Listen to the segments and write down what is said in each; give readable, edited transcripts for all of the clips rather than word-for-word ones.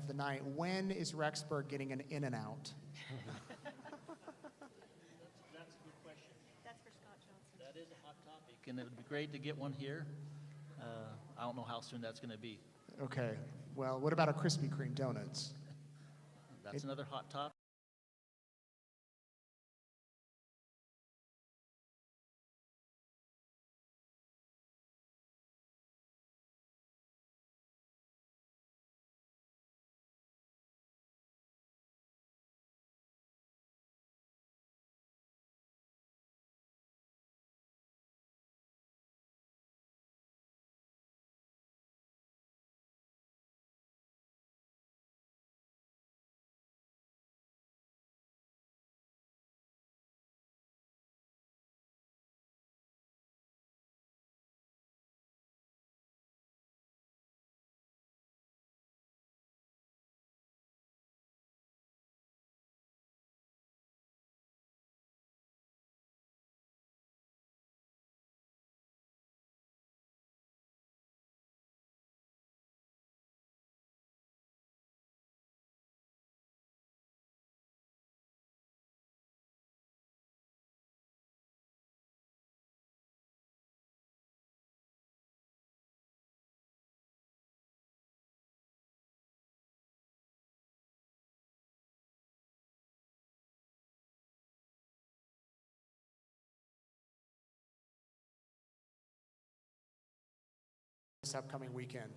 of the night. When is Rexburg getting an In-N-Out? That's a good question. That's for Scott Johnson. That is a hot topic, and it would be great to get one here. I don't know how soon that's going to be. Okay. Well, what about a Krispy Kreme donuts? That's another hot topic. This upcoming weekend.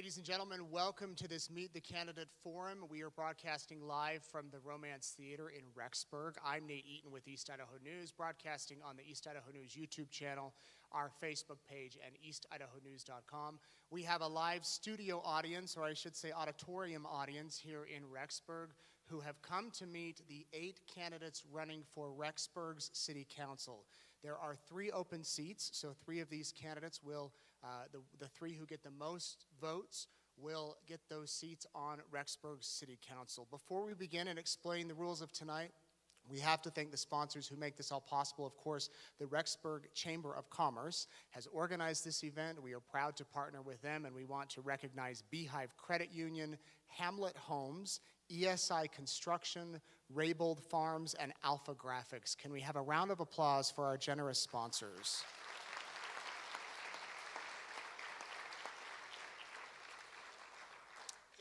Ladies and gentlemen, welcome to this Meet the Candidate Forum. We are broadcasting live from the Romance Theater in Rexburg. I'm Nate Eaton with East Idaho News, broadcasting on the East Idaho News YouTube channel, our Facebook page, and eastidahonews.com. We have a live studio audience, or I should say auditorium audience, here in Rexburg who have come to meet the 8 candidates running for Rexburg's City Council. There are 3 open seats, so 3 of these candidates will, the 3 who get the most votes will get those seats on Rexburg's City Council. Before we begin and explain the rules of tonight, we have to thank the sponsors who make this all possible. Of course, the Rexburg Chamber of Commerce has organized this event. We are proud to partner with them, and we want to recognize Beehive Credit Union, Hamlet Homes, ESI Construction, Raybold Farms, and Alpha Graphics. Can we have a round of applause for our generous sponsors?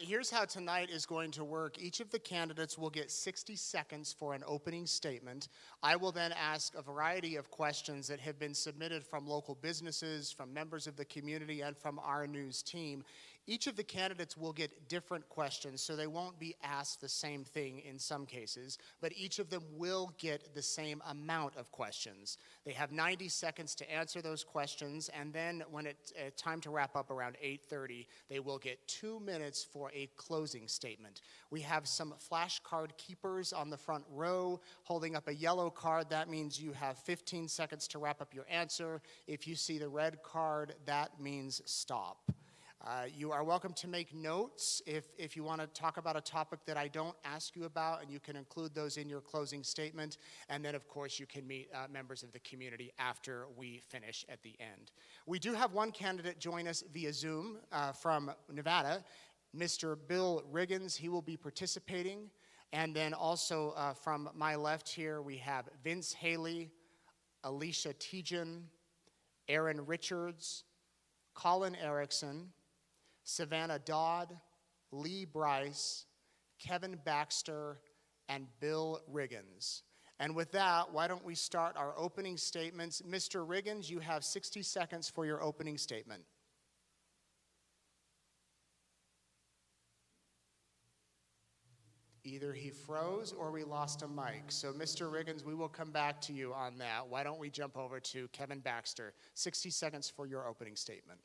Here's how tonight is going to work. Each of the candidates will get 60 seconds for an opening statement. I will then ask a variety of questions that have been submitted from local businesses, from members of the community, and from our news team. Each of the candidates will get different questions, so they won't be asked the same thing in some cases, but each of them will get the same amount of questions. They have 90 seconds to answer those questions, and then when it's time to wrap up around 8:30, they will get 2 minutes for a closing statement. We have some flashcard keepers on the front row holding up a yellow card. That means you have 15 seconds to wrap up your answer. If you see the red card, that means stop. You are welcome to make notes if you want to talk about a topic that I don't ask you about, and you can include those in your closing statement. And then, of course, you can meet members of the community after we finish at the end. We do have one candidate join us via Zoom from Nevada, Mr. Bill Riggins. He will be participating. And then also from my left here, we have Vince Haley, Alicia Tejan, Aaron Richards, Colin Erickson, Savannah Dodd, Lee Bryce, Kevin Baxter, and Bill Riggins. And with that, why don't we start our opening statements. Mr. Riggins, you have 60 seconds for your opening statement. Either he froze or we lost a mic. So, Mr. Riggins, we will come back to you on that. Why don't we jump over to Kevin Baxter? 60 seconds for your opening statement.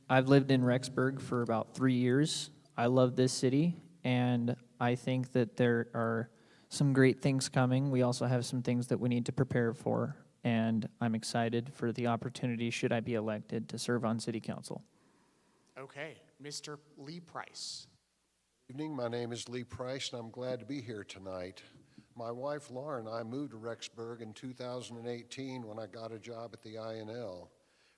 I've lived in Rexburg for about 3 years. I love this city, and I think that there are some great things coming. We also have some things that we need to prepare for, and I'm excited for the opportunity, should I be elected, to serve on City Council. Okay, Mr. Lee Price. Good evening, my name is Lee Price, and I'm glad to be here tonight. My wife, Laura, and I moved to Rexburg in 2018 when I got a job at the INL.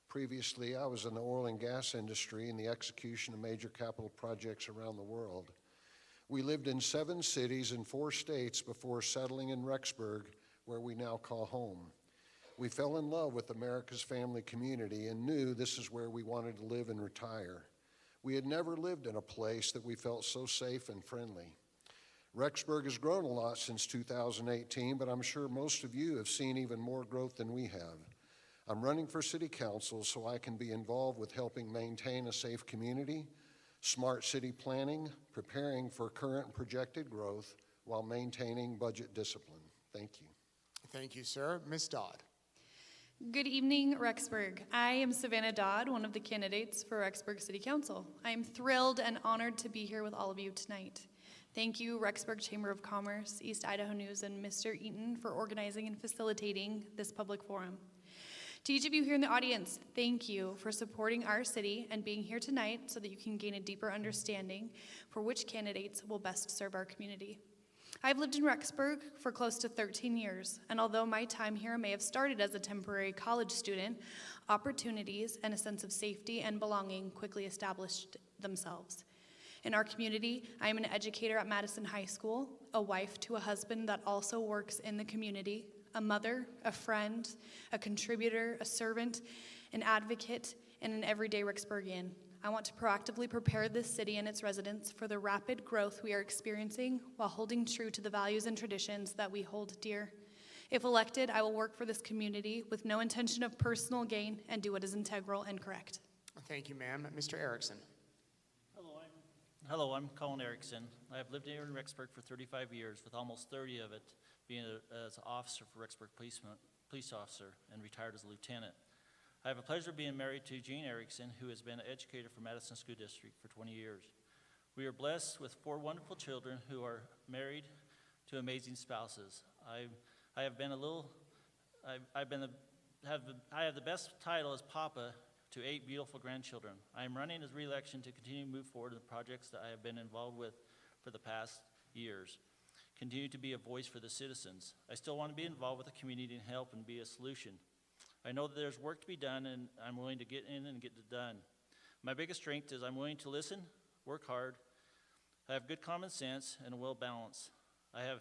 Previously, I was in the oil and gas industry in the execution of major capital projects around the world. We lived in 7 cities in 4 states before settling in Rexburg, where we now call home. We fell in love with America's family community and knew this is where we wanted to live and retire. We had never lived in a place that we felt so safe and friendly. Rexburg has grown a lot since 2018, but I'm sure most of you have seen even more growth than we have. I'm running for City Council so I can be involved with helping maintain a safe community, smart city planning, preparing for current and projected growth while maintaining budget discipline. Thank you. Thank you, sir. Ms. Dodd. Good evening, Rexburg. I am Savannah Dodd, one of the candidates for Rexburg City Council. I am thrilled and honored to be here with all of you tonight. Thank you, Rexburg Chamber of Commerce, East Idaho News, and Mr. Eaton for organizing and facilitating this public forum. To each of you here in the audience, thank you for supporting our city and being here tonight so that you can gain a deeper understanding for which candidates will best serve our community. I've lived in Rexburg for close to 13 years, and although my time here may have started as a temporary college student, opportunities and a sense of safety and belonging quickly established themselves. In our community, I am an educator at Madison High School, a wife to a husband that also works in the community, a mother, a friend, a contributor, a servant, an advocate, and an everyday Rexburgian. I want to proactively prepare this city and its residents for the rapid growth we are experiencing while holding true to the values and traditions that we hold dear. If elected, I will work for this community with no intention of personal gain and do what is integral and correct. Thank you, ma'am. Mr. Erickson. Hello, I'm Colin Erickson. I have lived here in Rexburg for 35 years, with almost 30 of it being as an officer for Rexburg police officer and retired as a lieutenant. I have a pleasure of being married to Jean Erickson, who has been an educator for Madison School District for 20 years. We are blessed with 4 wonderful children who are married to amazing spouses. I have the best title as Papa to 8 beautiful grandchildren. I am running as re-election to continue to move forward in the projects that I have been involved with for the past years. Continue to be a voice for the citizens. I still want to be involved with the community and help and be a solution. I know that there's work to be done, and I'm willing to get in and get it done. My biggest strength is I'm willing to listen, work hard. I have good common sense and a well balance. I have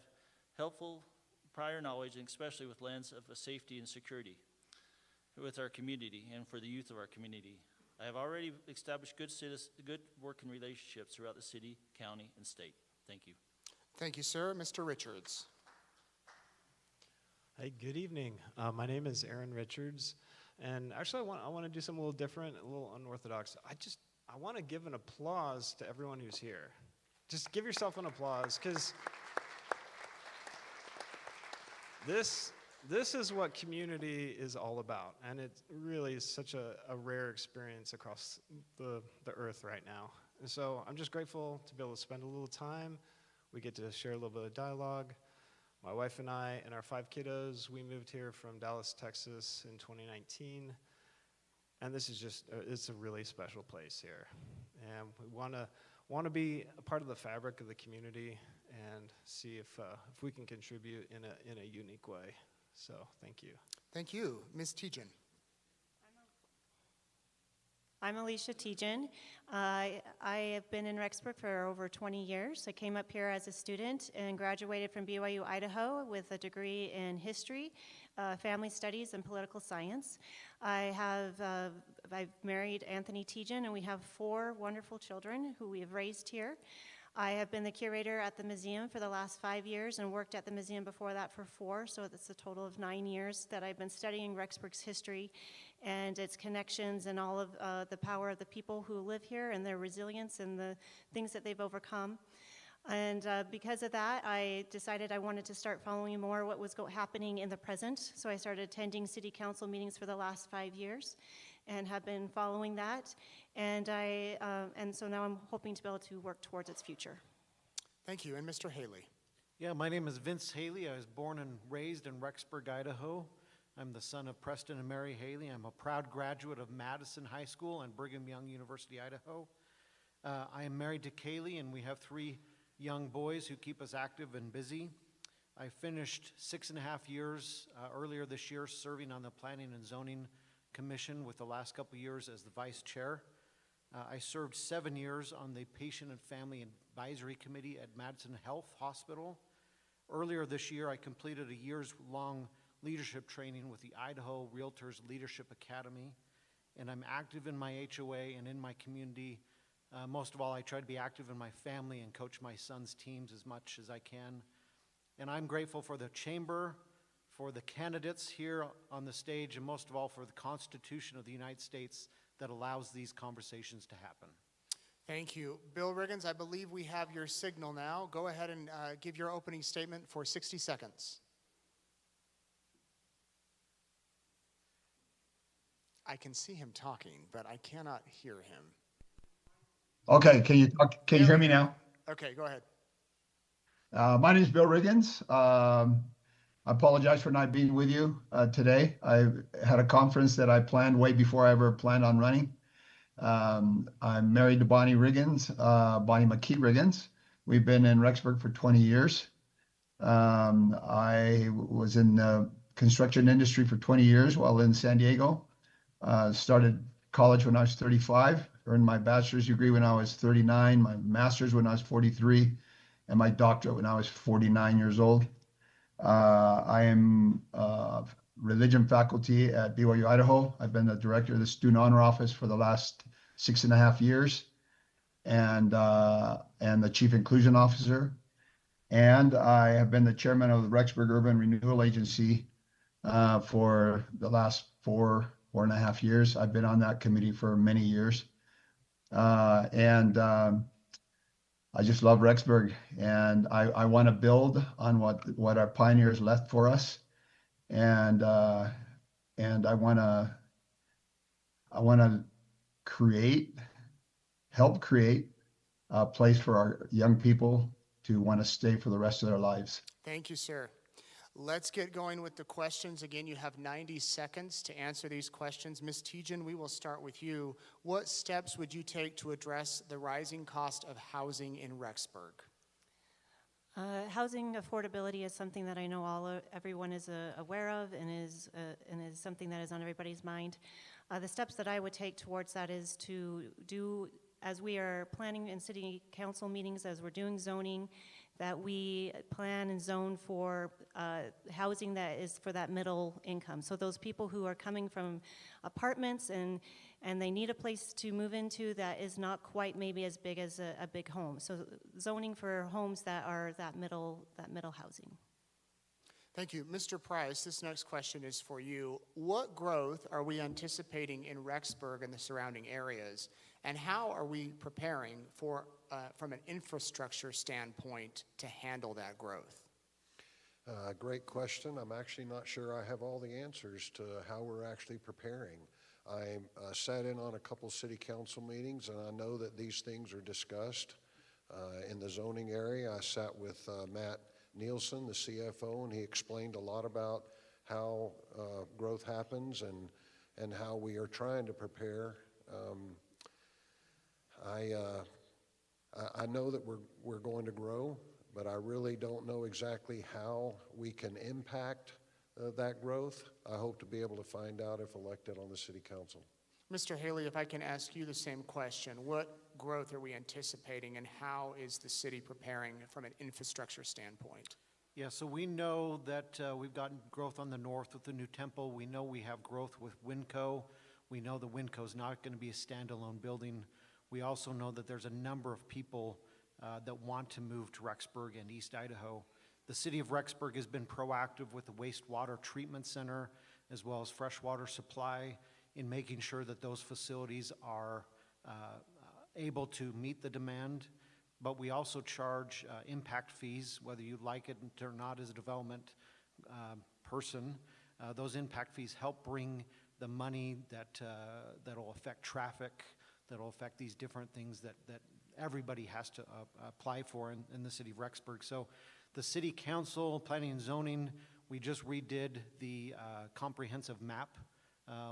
helpful prior knowledge, and especially with lens of safety and security with our community and for the youth of our community. I have already established good working relationships throughout the city, county, and state. Thank you. Thank you, sir. Mr. Richards. Hey, good evening. My name is Aaron Richards, and actually I want to do something a little different, a little unorthodox. I want to give an applause to everyone who's here. Just give yourself an applause, because this is what community is all about, and it really is such a rare experience across the earth right now. And so I'm just grateful to be able to spend a little time. We get to share a little bit of dialogue. My wife and I and our 5 kiddos, we moved here from Dallas, Texas in 2019, and this is it's a really special place here. And we want to be a part of the fabric of the community and see if we can contribute in a unique way. So thank you. Thank you. Ms. Tejan. I'm Alicia Tejan. I have been in Rexburg for over 20 years. I came up here as a student and graduated from BYU, Idaho with a degree in history, family studies, and political science. I've married Anthony Tejan, and we have 4 wonderful children who we have raised here. I have been the curator at the museum for the last 5 years and worked at the museum before that for 4, so it's a total of 9 years that I've been studying Rexburg's history and its connections and all of the power of the people who live here and their resilience and the things that they've overcome. And because of that, I decided I wanted to start following more what was happening in the present, so I started attending city council meetings for the last 5 years and have been following that. And so now I'm hoping to be able to work towards its future. Thank you. And Mr. Haley. Yeah, my name is Vince Haley. I was born and raised in Rexburg, Idaho. I'm the son of Preston and Mary Haley. I'm a proud graduate of Madison High School and Brigham Young University, Idaho. I am married to Kaylee, and we have 3 young boys who keep us active and busy. I finished 6.5 years earlier this year serving on the Planning and Zoning Commission, with the last couple years as the vice chair. I served 7 years on the Patient and Family Advisory Committee at Madison Health Hospital. Earlier this year, I completed a years-long leadership training with the Idaho Realtors Leadership Academy, and I'm active in my HOA and in my community. Most of all, I try to be active in my family and coach my son's teams as much as I can. And I'm grateful for the chamber, for the candidates here on the stage, and most of all for the Constitution of the United States that allows these conversations to happen. Thank you. Bill Riggins, I believe we have your signal now. Go ahead and give your opening statement for 60 seconds. I can see him talking, but I cannot hear him. Okay, can you hear me now? Okay, go ahead. My name is Bill Riggins. I apologize for not being with you today. I had a conference that I planned way before I ever planned on running. I'm married to Bonnie Riggins, Bonnie McKee Riggins. We've been in Rexburg for 20 years. I was in the construction industry for 20 years while in San Diego. Started college when I was 35, earned my bachelor's degree when I was 39, my master's when I was 43, and my doctorate when I was 49 years old. I am religion faculty at BYU, Idaho. I've been the director of the Student Honor Office for the last 6.5 years, and the Chief Inclusion Officer. And I have been the chairman of the Rexburg Urban Renewal Agency for the last 4.5 years. I've been on that committee for many years. I just love Rexburg, and I want to build on what our pioneers left for us, and I want to create, help create a place for our young people to want to stay for the rest of their lives. Thank you, sir. Let's get going with the questions. Again, you have 90 seconds to answer these questions. Ms. Tejan, we will start with you. What steps would you take to address the rising cost of housing in Rexburg? Housing affordability is something that I know everyone is aware of and is something that is on everybody's mind. The steps that I would take towards that is to do, as we are planning in city council meetings, as we're doing zoning, that we plan and zone for housing that is for that middle income. So those people who are coming from apartments and they need a place to move into that is not quite maybe as big as a big home. So zoning for homes that are that middle housing. Thank you. Mr. Price, this next question is for you. What growth are we anticipating in Rexburg and the surrounding areas, and how are we preparing for, from an infrastructure standpoint, to handle that growth? Great question. I'm actually not sure I have all the answers to how we're actually preparing. I sat in on a couple city council meetings, and I know that these things are discussed. In the zoning area, I sat with Matt Nielsen, the CFO, and he explained a lot about how growth happens and how we are trying to prepare. I know that we're going to grow, but I really don't know exactly how we can impact that growth. I hope to be able to find out if elected on the city council. Mr. Haley, if I can ask you the same question, what growth are we anticipating, and how is the city preparing from an infrastructure standpoint? Yeah, so we know that we've gotten growth on the north with the new temple. We know we have growth with Winco. We know the Winco is not going to be a standalone building. We also know that there's a number of people that want to move to Rexburg and East Idaho. The city of Rexburg has been proactive with the wastewater treatment center as well as freshwater supply in making sure that those facilities are able to meet the demand. But we also charge impact fees, whether you like it or not as a development person. Those impact fees help bring the money that'll affect traffic, that'll affect these different things that everybody has to apply for in the city of Rexburg. So the city council, planning and zoning, we just redid the comprehensive map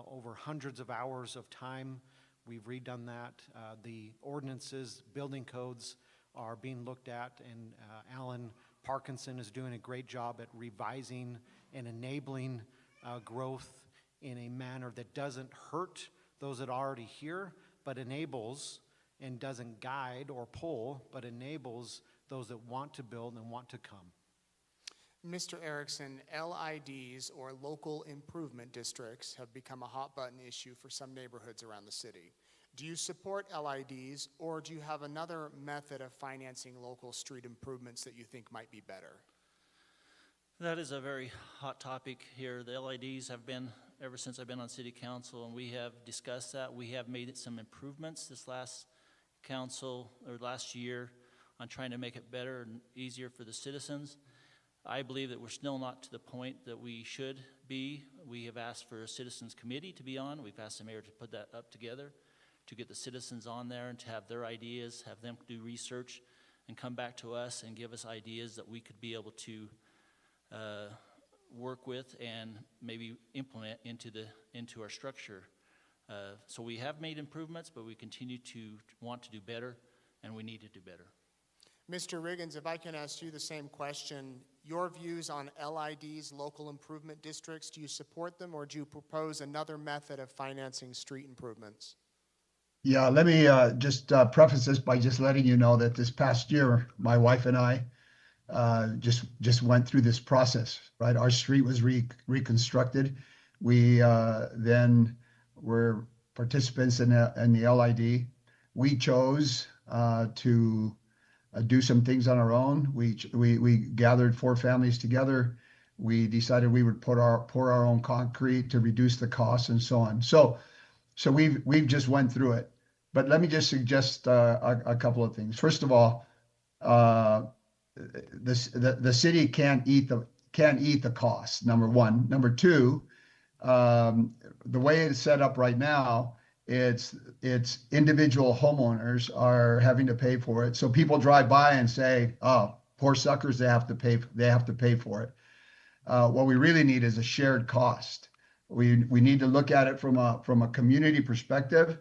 over hundreds of hours of time. We've redone that. The ordinances, building codes are being looked at, and Alan Parkinson is doing a great job at revising and enabling growth in a manner that doesn't hurt those that are already here, but enables and doesn't guide or pull, but enables those that want to build and want to come. Mr. Erickson, LIDs, or local improvement districts, have become a hot button issue for some neighborhoods around the city. Do you support LIDs, or do you have another method of financing local street improvements that you think might be better? That is a very hot topic here. The LIDs have been, ever since I've been on city council, and we have discussed that. We have made some improvements this last council, or last year, on trying to make it better and easier for the citizens. I believe that we're still not to the point that we should be. We have asked for a citizens committee to be on. We've asked the mayor to put that up together, to get the citizens on there and to have their ideas, have them do research and come back to us and give us ideas that we could be able to work with and maybe implement into our structure. So we have made improvements, but we continue to want to do better, and we need to do better. Mr. Riggins, if I can ask you the same question, your views on LIDs, local improvement districts, do you support them, or do you propose another method of financing street improvements? Yeah, let me just preface this by just letting you know that this past year, my wife and I just went through this process, right? Our street was reconstructed. We then were participants in the LID. We chose to do some things on our own. We gathered 4 families together. We decided we would pour our own concrete to reduce the costs and so on. So we've just went through it. But let me just suggest a couple of things. First of all, uh, the city can't eat the cost. Number one. Number two, the way it's set up right now, it's individual homeowners are having to pay for it. So people drive by and say, "Oh, poor suckers, they have to pay. They have to pay for it." What we really need is a shared cost. We need to look at it from a community perspective,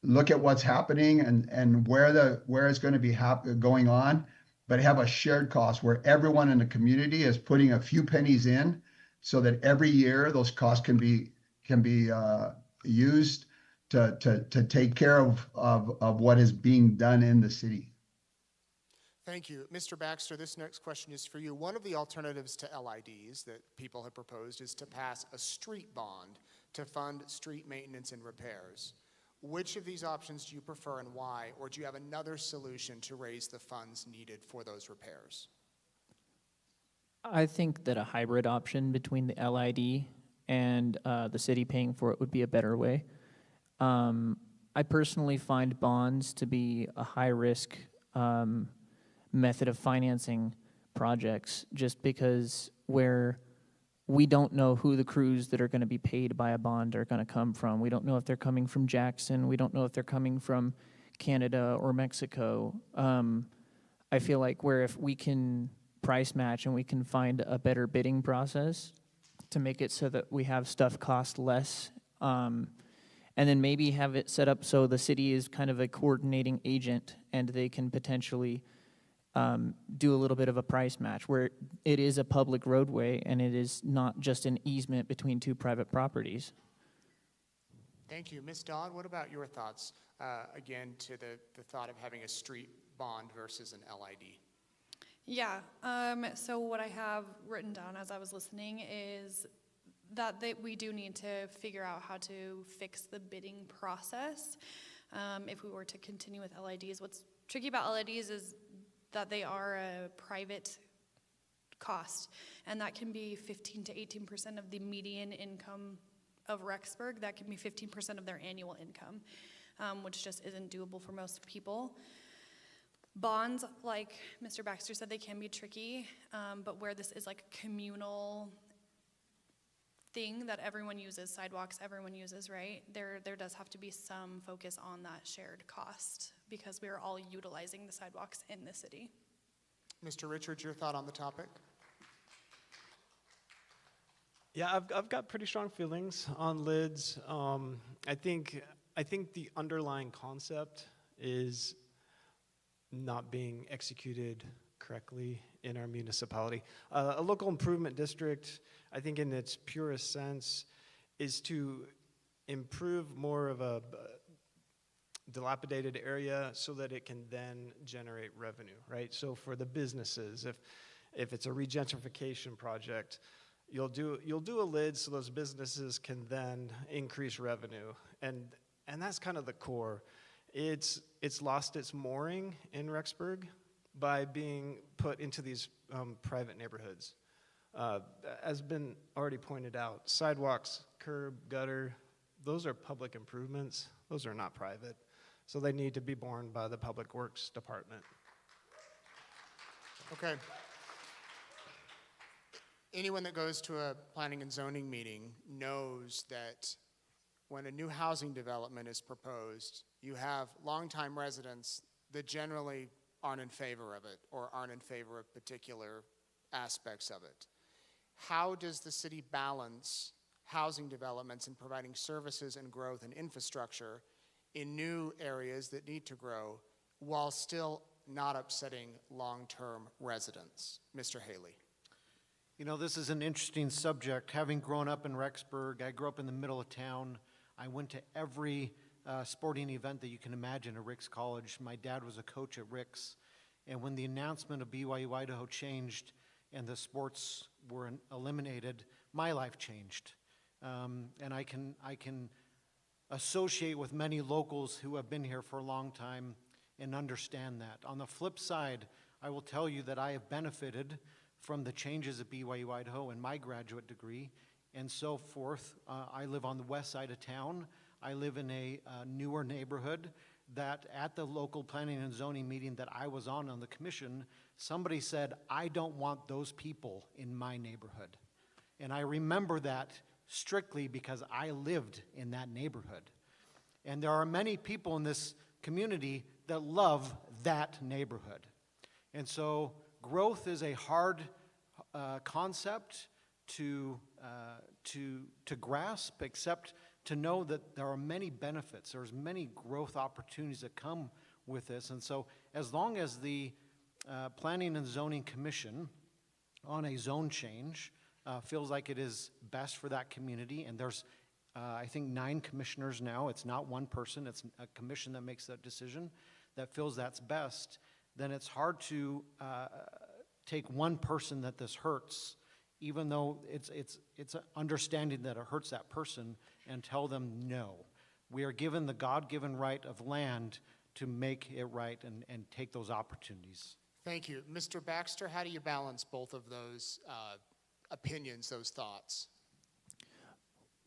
look at what's happening and where it's going to be going on, but have a shared cost where everyone in the community is putting a few pennies in, so that every year those costs can be used to take care of what is being done in the city. Thank you. Mr. Baxter, this next question is for you. One of the alternatives to LIDs that people have proposed is to pass a street bond to fund street maintenance and repairs. Which of these options do you prefer and why? Or do you have another solution to raise the funds needed for those repairs? I think that a hybrid option between the LID and the city paying for it would be a better way. I personally find bonds to be a high-risk method of financing projects, just because where we don't know who the crews that are going to be paid by a bond are going to come from. We don't know if they're coming from Jackson. We don't know if they're coming from Canada or Mexico. I feel like where if we can price match and we can find a better bidding process to make it so that we have stuff cost less, and then maybe have it set up so the city is kind of a coordinating agent and they can potentially do a little bit of a price match where it is a public roadway and it is not just an easement between two private properties. Thank you. Ms. Dodd, what about your thoughts, again, to the thought of having a street bond versus an LID? Yeah, so what I have written down as I was listening is that we do need to figure out how to fix the bidding process if we were to continue with LIDs. What's tricky about LIDs is that they are a private cost, and that can be 15 to 18% of the median income of Rexburg. That can be 15% of their annual income, which just isn't doable for most people. Bonds, like Mr. Baxter said, they can be tricky, but where this is like a communal thing that everyone uses, sidewalks everyone uses, right? There does have to be some focus on that shared cost because we are all utilizing the sidewalks in the city. Mr. Richards, your thought on the topic? Yeah, I've got pretty strong feelings on lids. I think the underlying concept is not being executed correctly in our municipality. A local improvement district, I think in its purest sense, is to improve more of a dilapidated area so that it can then generate revenue, right? So for the businesses, if it's a regentrification project, you'll do a lid so those businesses can then increase revenue, and that's kind of the core. It's lost its mooring in Rexburg by being put into these private neighborhoods. As been already pointed out, sidewalks, curb, gutter, those are public improvements. Those are not private. So they need to be borne by the Public Works Department. Okay. Anyone that goes to a planning and zoning meeting knows that when a new housing development is proposed, you have longtime residents that generally aren't in favor of it or aren't in favor of particular aspects of it. How does the city balance housing developments and providing services and growth and infrastructure in new areas that need to grow while still not upsetting long-term residents? Mr. Haley. You know, this is an interesting subject. Having grown up in Rexburg, I grew up in the middle of town. I went to every sporting event that you can imagine at Ricks College. My dad was a coach at Ricks. And when the announcement of BYU Idaho changed and the sports were eliminated, my life changed. And I can associate with many locals who have been here for a long time and understand that. On the flip side, I will tell you that I have benefited from the changes at BYU Idaho and my graduate degree and so forth. I live on the west side of town. I live in a newer neighborhood that at the local planning and zoning meeting that I was on the commission, somebody said, I don't want those people in my neighborhood. And I remember that strictly because I lived in that neighborhood. And there are many people in this community that love that neighborhood. And so growth is a hard concept to grasp, except to know that there are many benefits. There's many growth opportunities that come with this. And so as long as the Planning and Zoning Commission on a zone change feels like it is best for that community, and there's I think 9 commissioners now, it's not one person, it's a commission that makes that decision, that feels that's best, then it's hard to take one person that this hurts, even though it's an understanding that it hurts that person, and tell them no. We are given the God-given right of land to make it right and take those opportunities. Thank you. Mr. Baxter, how do you balance both of those opinions, those thoughts?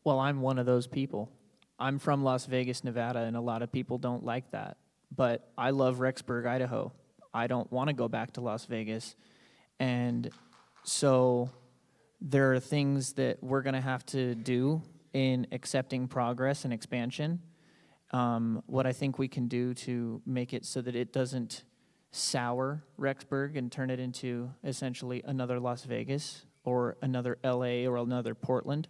Well, I'm one of those people. I'm from Las Vegas, Nevada, and a lot of people don't like that. But I love Rexburg, Idaho. I don't want to go back to Las Vegas. And so there are things that we're going to have to do in accepting progress and expansion. What I think we can do to make it so that it doesn't sour Rexburg and turn it into essentially another Las Vegas or another LA or another Portland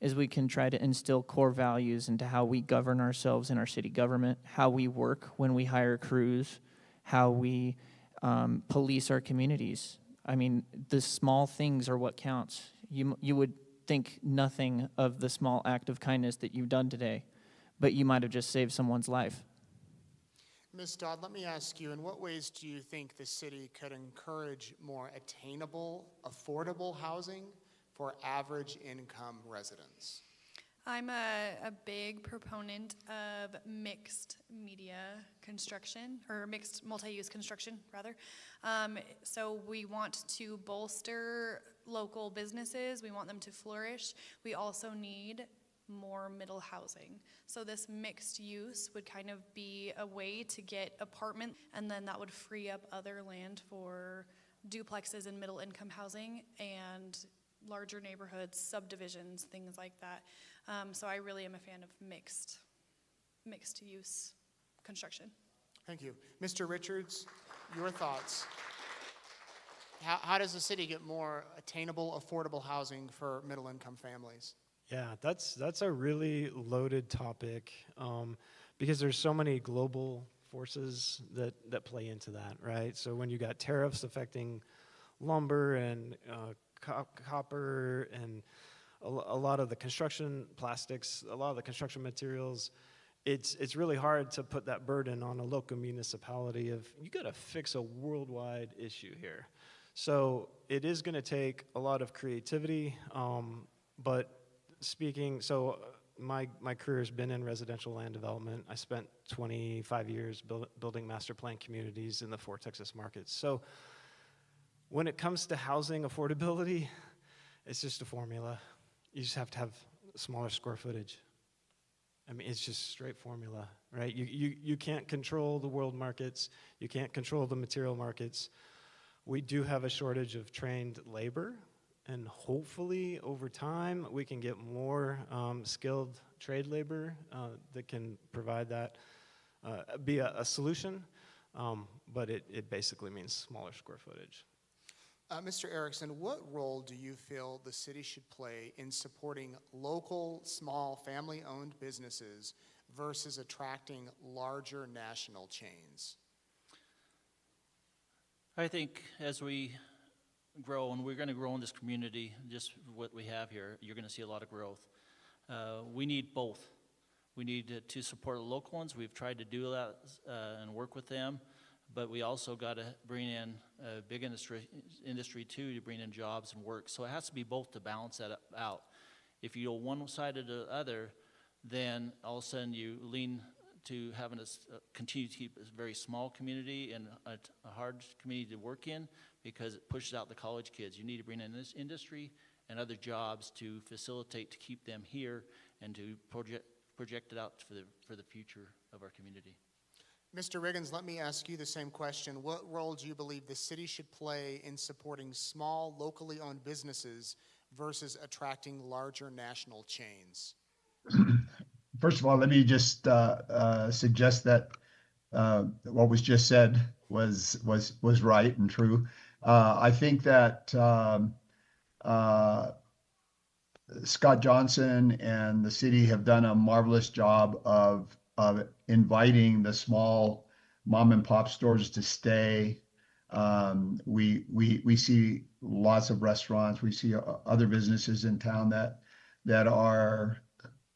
is we can try to instill core values into how we govern ourselves in our city government, how we work when we hire crews, how we police our communities. I mean, the small things are what counts. You would think nothing of the small act of kindness that you've done today, but you might have just saved someone's life. Ms. Dodd, let me ask you, in what ways do you think the city could encourage more attainable, affordable housing for average income residents? I'm a big proponent of mixed media construction, or mixed multi-use construction, rather. So we want to bolster local businesses. We want them to flourish. We also need more middle housing. So this mixed use would kind of be a way to get apartment, and then that would free up other land for duplexes and middle income housing and larger neighborhoods, subdivisions, things like that. So I really am a fan of mixed use construction. Thank you. Mr. Richards, your thoughts. How does the city get more attainable, affordable housing for middle income families? Yeah, that's a really loaded topic because there's so many global forces that play into that, right? So when you got tariffs affecting lumber and copper and a lot of the construction plastics, a lot of the construction materials, it's really hard to put that burden on a local municipality of, you got to fix a worldwide issue here. So it is going to take a lot of creativity, but my career has been in residential land development. I spent 25 years building master plan communities in the 4 Texas markets. So when it comes to housing affordability, it's just a formula. You just have to have smaller square footage. I mean, it's just straight formula, right? You can't control the world markets. You can't control the material markets. We do have a shortage of trained labor, and hopefully over time we can get more skilled trade labor that can provide that, be a solution, but it basically means smaller square footage. Mr. Erickson, what role do you feel the city should play in supporting local, small, family-owned businesses versus attracting larger national chains? I think as we grow, and we're going to grow in this community, just what we have here, you're going to see a lot of growth. We need both. We need to support the local ones. We've tried to do that and work with them, but we also got to bring in a big industry too, to bring in jobs and work. So it has to be both to balance that out. If you go one side or the other, then all of a sudden you lean to having us continue to keep a very small community and a hard community to work in, because it pushes out the college kids. You need to bring in this industry and other jobs to facilitate, to keep them here and to project it out for the future of our community. Mr. Riggins, let me ask you the same question. What role do you believe the city should play in supporting small, locally owned businesses versus attracting larger national chains? First of all, let me just suggest that what was just said was right and true. I think that Scott Johnson and the city have done a marvelous job of inviting the small mom and pop stores to stay. We see lots of restaurants. We see other businesses in town that are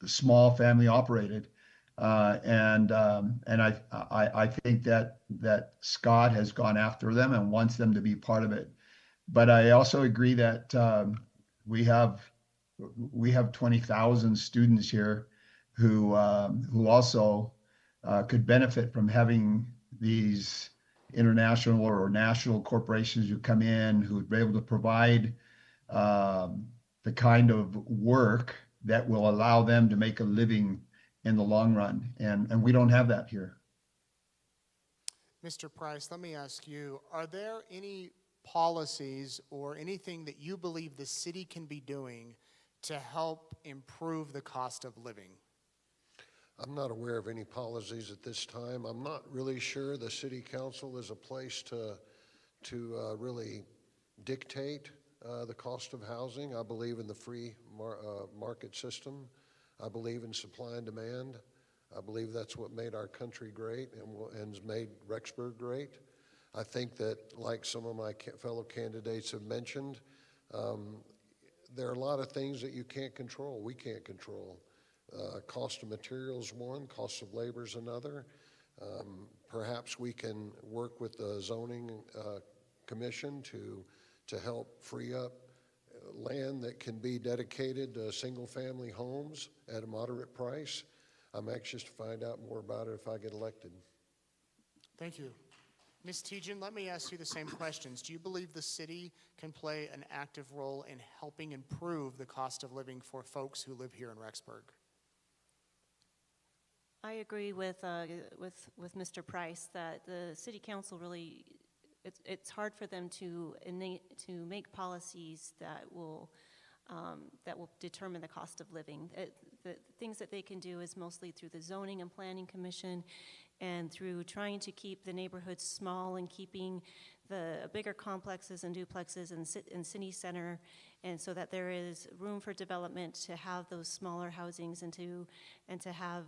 small family operated. And I think that Scott has gone after them and wants them to be part of it. But I also agree that we have 20,000 students here who also could benefit from having these international or national corporations who come in, who would be able to provide the kind of work that will allow them to make a living in the long run. And we don't have that here. Mr. Price, let me ask you, are there any policies or anything that you believe the city can be doing to help improve the cost of living? I'm not aware of any policies at this time. I'm not really sure the city council is a place to really dictate the cost of housing. I believe in the free market system. I believe in supply and demand. I believe that's what made our country great and has made Rexburg great. I think that, like some of my fellow candidates have mentioned, there are a lot of things that you can't control, we can't control. Cost of materials one, cost of labor is another. Perhaps we can work with the zoning commission to help free up land that can be dedicated to single-family homes at a moderate price. I'm anxious to find out more about it if I get elected. Thank you. Ms. Tejan, let me ask you the same questions. Do you believe the city can play an active role in helping improve the cost of living for folks who live here in Rexburg? I agree with Mr. Price that the city council really, it's hard for them to make policies that will determine the cost of living. The things that they can do is mostly through the zoning and planning commission and through trying to keep the neighborhoods small and keeping the bigger complexes and duplexes in city center, and so that there is room for development to have those smaller housings and to have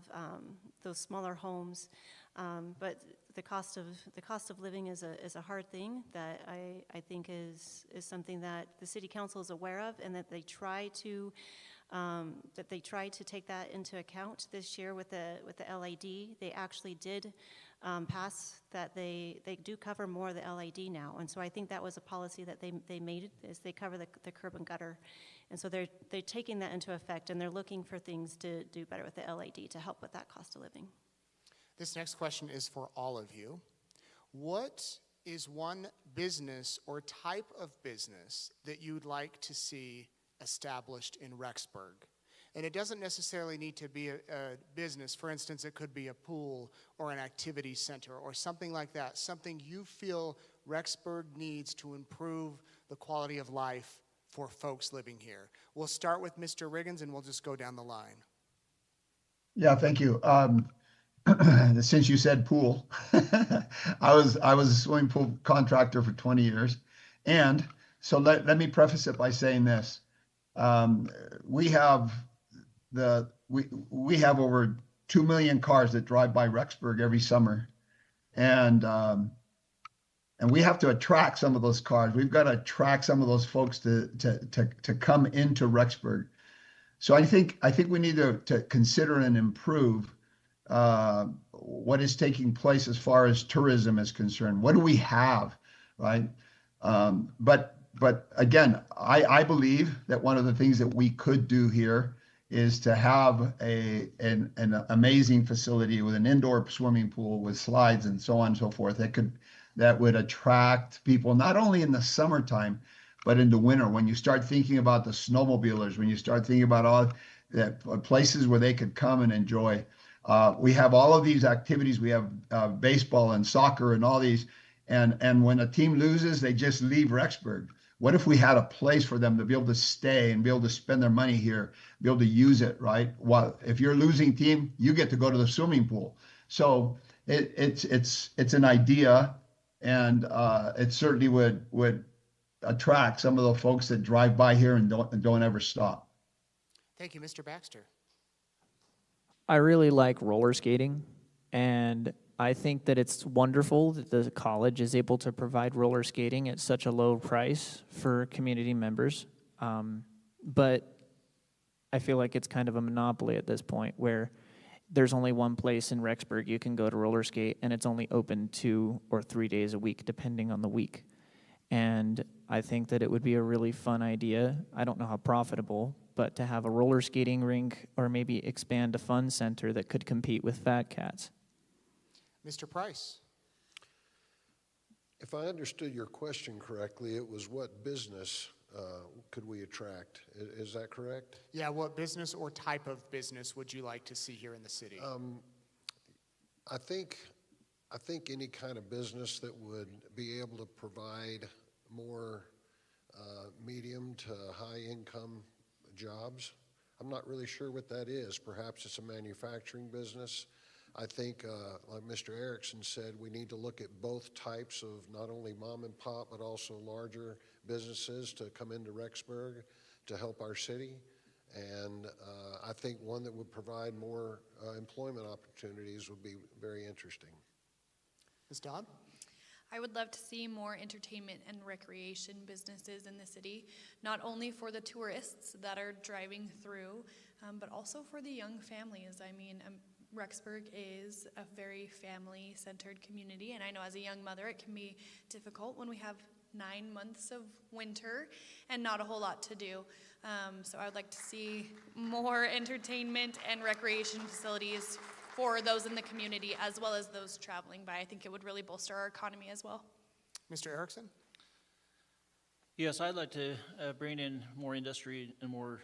those smaller homes. But the cost of living is a hard thing that I think is something that the city council is aware of, and that they try to take that into account this year with the LID. They actually did pass that they do cover more of the LID now, and so I think that was a policy that they made, is they cover the curb and gutter, and so they're taking that into effect, and they're looking for things to do better with the LID to help with that cost of living. This next question is for all of you. What is one business or type of business that you'd like to see established in Rexburg? And it doesn't necessarily need to be a business. For instance, it could be a pool or an activity center or something like that, something you feel Rexburg needs to improve the quality of life for folks living here. We'll start with Mr. Riggins, and we'll just go down the line. Yeah, thank you. Since you said pool, I was a swimming pool contractor for 20 years. And so let me preface it by saying this. We have over 2 million cars that drive by Rexburg every summer. And we have to attract some of those cars. We've got to attract some of those folks to come into Rexburg. So I think we need to consider and improve what is taking place as far as tourism is concerned. What do we have, right? But again, I believe that one of the things that we could do here is to have an amazing facility with an indoor swimming pool with slides and so on and so forth that would attract people not only in the summertime, but in the winter. When you start thinking about the snowmobilers, when you start thinking about all the places where they could come and enjoy. We have all of these activities. We have baseball and soccer and all these. And when a team loses, they just leave Rexburg. What if we had a place for them to be able to stay and be able to spend their money here, be able to use it, right? While if you're a losing team, you get to go to the swimming pool. So it's an idea, and it certainly would attract some of the folks that drive by here and don't ever stop. Thank you, Mr. Baxter. I really like roller skating, and I think that it's wonderful that the college is able to provide roller skating at such a low price for community members. But I feel like it's kind of a monopoly at this point where there's only one place in Rexburg you can go to roller skate, and it's only open 2 or 3 days a week, depending on the week. And I think that it would be a really fun idea. I don't know how profitable, but to have a roller skating rink or maybe expand a fun center that could compete with Fat Cats. Mr. Price. If I understood your question correctly, it was what business could we attract? Is that correct? Yeah, what business or type of business would you like to see here in the city? I think any kind of business that would be able to provide more medium to high income jobs. I'm not really sure what that is. Perhaps it's a manufacturing business. I think, like Mr. Erickson said, we need to look at both types of not only mom and pop, but also larger businesses to come into Rexburg to help our city. And I think one that would provide more employment opportunities would be very interesting. Ms. Dodd? I would love to see more entertainment and recreation businesses in the city, not only for the tourists that are driving through, but also for the young families. I mean, Rexburg is a very family-centered community, and I know as a young mother it can be difficult when we have 9 months of winter and not a whole lot to do. So I would like to see more entertainment and recreation facilities for those in the community as well as those traveling by. I think it would really bolster our economy as well. Mr. Erickson? Yes, I'd like to bring in more industry and more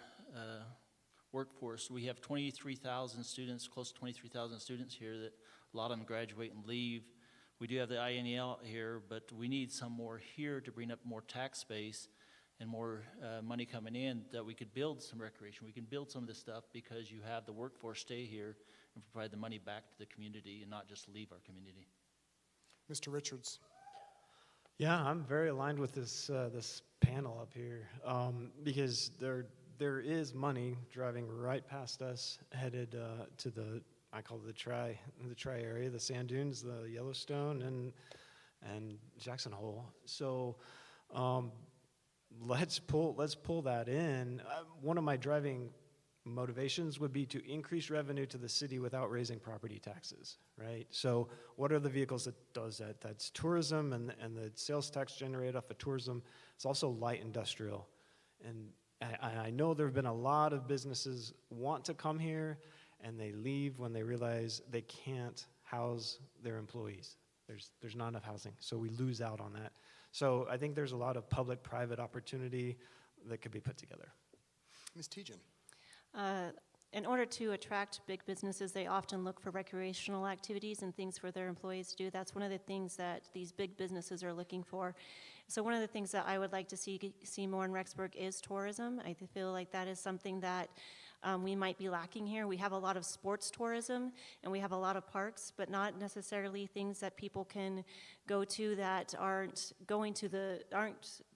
workforce. We have 23,000 students, close to 23,000 students here that a lot of them graduate and leave. We do have the INEL here, but we need some more here to bring up more tax base and more money coming in that we could build some recreation. We can build some of this stuff because you have the workforce stay here and provide the money back to the community and not just leave our community. Mr. Richards? Yeah, I'm very aligned with this panel up here because there is money driving right past us, headed to I call it the tri area, the sand dunes, the Yellowstone, and Jackson Hole. So let's pull that in. One of my driving motivations would be to increase revenue to the city without raising property taxes, right? So what are the vehicles that does that? That's tourism and the sales tax generated off of tourism. It's also light industrial. And I know there have been a lot of businesses want to come here and they leave when they realize they can't house their employees. There's not enough housing, so we lose out on that. So I think there's a lot of public-private opportunity that could be put together. Ms. Tejan? In order to attract big businesses, they often look for recreational activities and things for their employees to do. That's one of the things that these big businesses are looking for. So one of the things that I would like to see more in Rexburg is tourism. I feel like that is something that we might be lacking here. We have a lot of sports tourism and we have a lot of parks, but not necessarily things that people can go to that aren't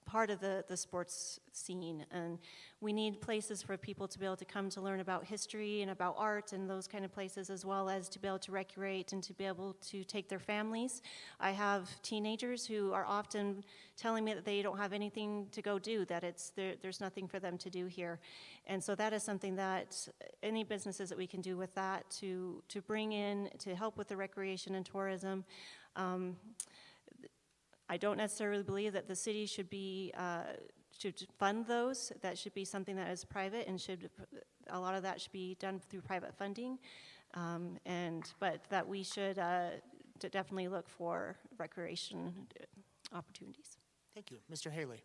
part of the sports scene. And we need places for people to be able to come to learn about history and about art and those kind of places, as well as to be able to recreate and to be able to take their families. I have teenagers who are often telling me that they don't have anything to go do, that there's nothing for them to do here. And so that is something that any businesses that we can do with that to bring in, to help with the recreation and tourism. I don't necessarily believe that the city should fund those. That should be something that is private and a lot of that should be done through private funding, but that we should to definitely look for recreation opportunities. Thank you. Mr. Haley.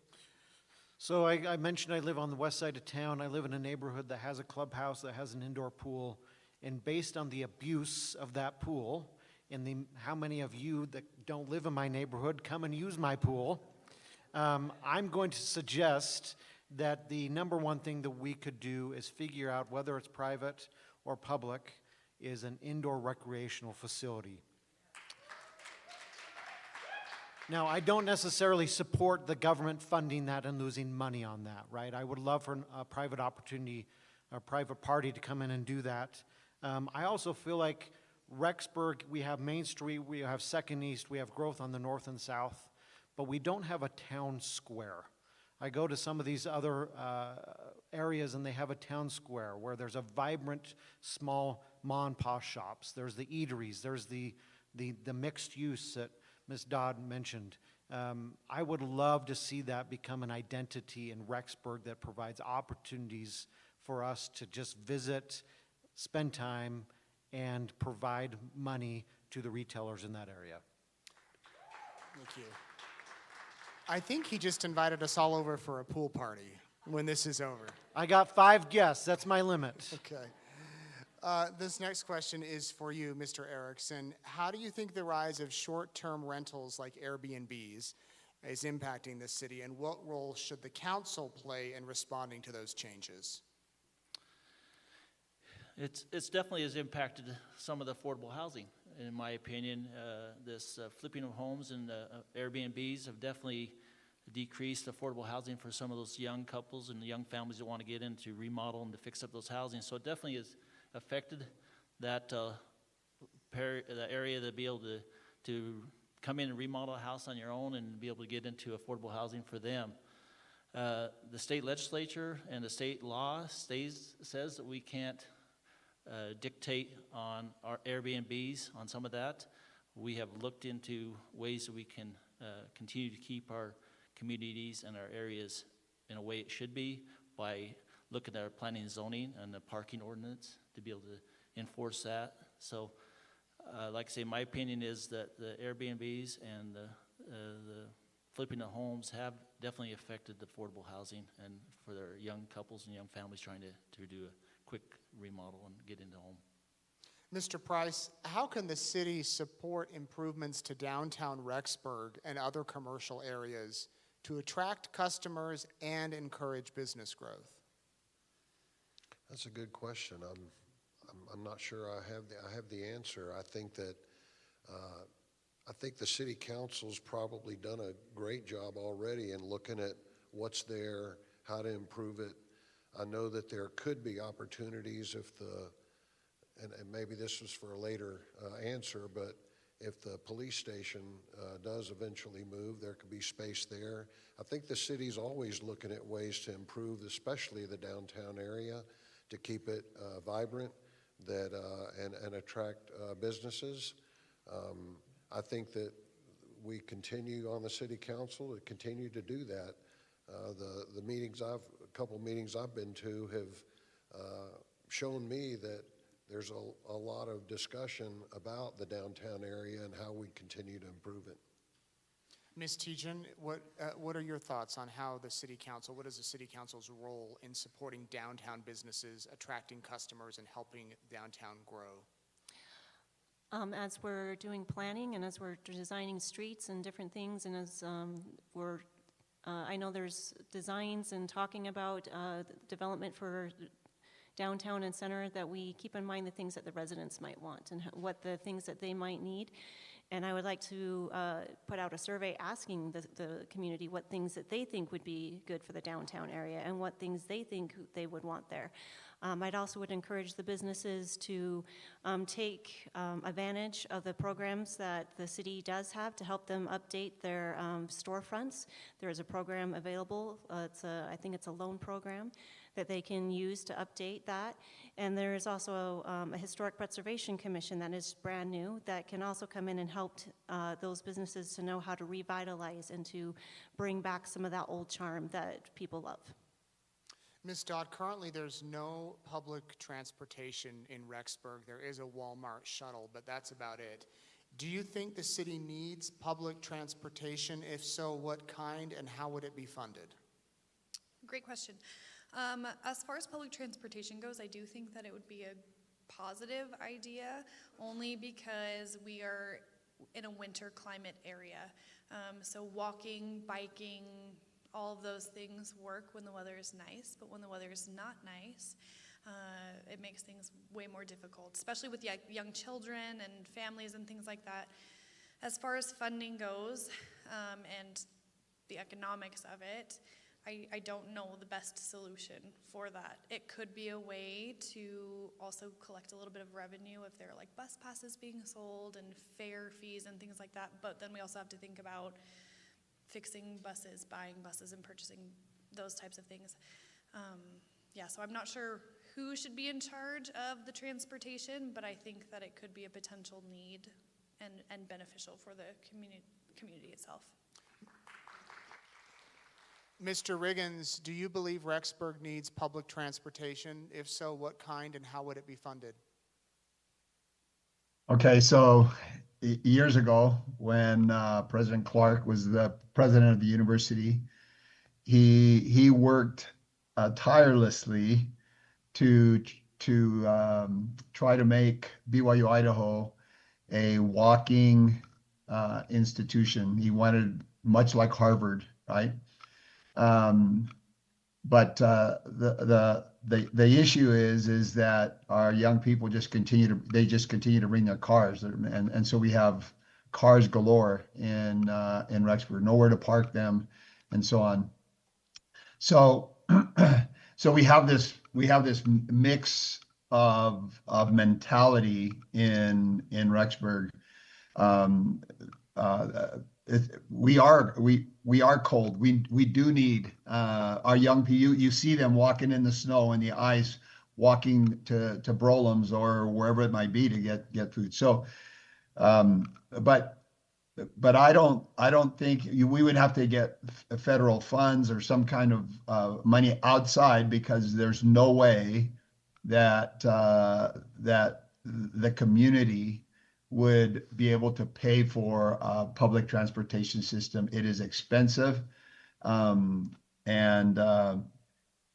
So I mentioned I live on the west side of town. I live in a neighborhood that has a clubhouse, that has an indoor pool. And based on the abuse of that pool and how many of you that don't live in my neighborhood come and use my pool, I'm going to suggest that the number one thing that we could do is figure out whether it's private or public is an indoor recreational facility. Now, I don't necessarily support the government funding that and losing money on that, right? I would love for a private opportunity, a private party to come in and do that. I also feel like Rexburg, we have Main Street, we have Second East, we have growth on the north and south, but we don't have a town square. I go to some of these other areas and they have a town square where there's a vibrant small ma and pa shops. There's the eateries, there's the mixed use that Ms. Dodd mentioned. I would love to see that become an identity in Rexburg that provides opportunities for us to just visit, spend time, and provide money to the retailers in that area. Thank you. I think he just invited us all over for a pool party when this is over. I got 5 guests, that's my limit. Okay. This next question is for you, Mr. Erickson. How do you think the rise of short-term rentals like Airbnbs is impacting the city, and what role should the council play in responding to those changes? It's definitely has impacted some of the affordable housing, in my opinion. This flipping of homes and Airbnbs have definitely decreased affordable housing for some of those young couples and the young families that want to get into remodel and to fix up those housing. So it definitely has affected that the area to be able to come in and remodel a house on your own and be able to get into affordable housing for them. The state legislature and the state law says that we can't dictate on our Airbnbs on some of that. We have looked into ways that we can continue to keep our communities and our areas in a way it should be by looking at our planning and zoning and the parking ordinance to be able to enforce that. So, like I say, my opinion is that the Airbnbs and the flipping of homes have definitely affected the affordable housing and for their young couples and young families trying to do a quick remodel and get into home. Mr. Price, how can the city support improvements to downtown Rexburg and other commercial areas to attract customers and encourage business growth? That's a good question. I'm not sure I have the answer. I think that the city council's probably done a great job already in looking at what's there, how to improve it. I know that there could be opportunities if and maybe this was for a later answer, but if the police station does eventually move, there could be space there. I think the city's always looking at ways to improve, especially the downtown area, to keep it vibrant and attract businesses. I think that we continue on the city council to continue to do that. The meetings a couple meetings I've been to have shown me that there's a lot of discussion about the downtown area and how we continue to improve it. Ms. Tejan, what are your thoughts on how the city council, what is the city council's role in supporting downtown businesses, attracting customers, and helping downtown grow? As we're doing planning and as we're designing streets and different things, and as I know there's designs and talking about development for downtown and center, that we keep in mind the things that the residents might want and what the things that they might need. And I would like to put out a survey asking the community what things that they think would be good for the downtown area and what things they think they would want there. I'd also would encourage the businesses to take advantage of the programs that the city does have to help them update their storefronts. There is a program available. I think it's a loan program that they can use to update that. And there is also a Historic Preservation Commission that is brand new that can also come in and help those businesses to know how to revitalize and to bring back some of that old charm that people love. Ms. Dodd, currently there's no public transportation in Rexburg. There is a Walmart shuttle, but that's about it. Do you think the city needs public transportation? If so, what kind and how would it be funded? Great question. As far as public transportation goes, I do think that it would be a positive idea, only because we are in a winter climate area. So walking, biking, all of those things work when the weather is nice, but when the weather is not nice, it makes things way more difficult, especially with young children and families and things like that. As far as funding goes, and the economics of it, I don't know the best solution for that. It could be a way to also collect a little bit of revenue if there are like bus passes being sold and fare fees and things like that, but then we also have to think about fixing buses, buying buses, and purchasing those types of things. Yeah, so I'm not sure who should be in charge of the transportation, but I think that it could be a potential need and beneficial for the community itself. Mr. Riggins, do you believe Rexburg needs public transportation? If so, what kind and how would it be funded? Okay, so years ago, when President Clark was the president of the university, he worked tirelessly to try to make BYU Idaho a walking institution. He wanted much like Harvard, right? But the issue is that our young people just continue to bring their cars, and so we have cars galore in Rexburg, nowhere to park them, and so on. So so we have this mix of mentality in Rexburg. We are cold. We do need our young people. You see them walking in the snow and the ice, walking to Brolam's or wherever it might be to get food. So, but I don't think we would have to get federal funds or some kind of money outside, because there's no way that that the community would be able to pay for a public transportation system. It is expensive. And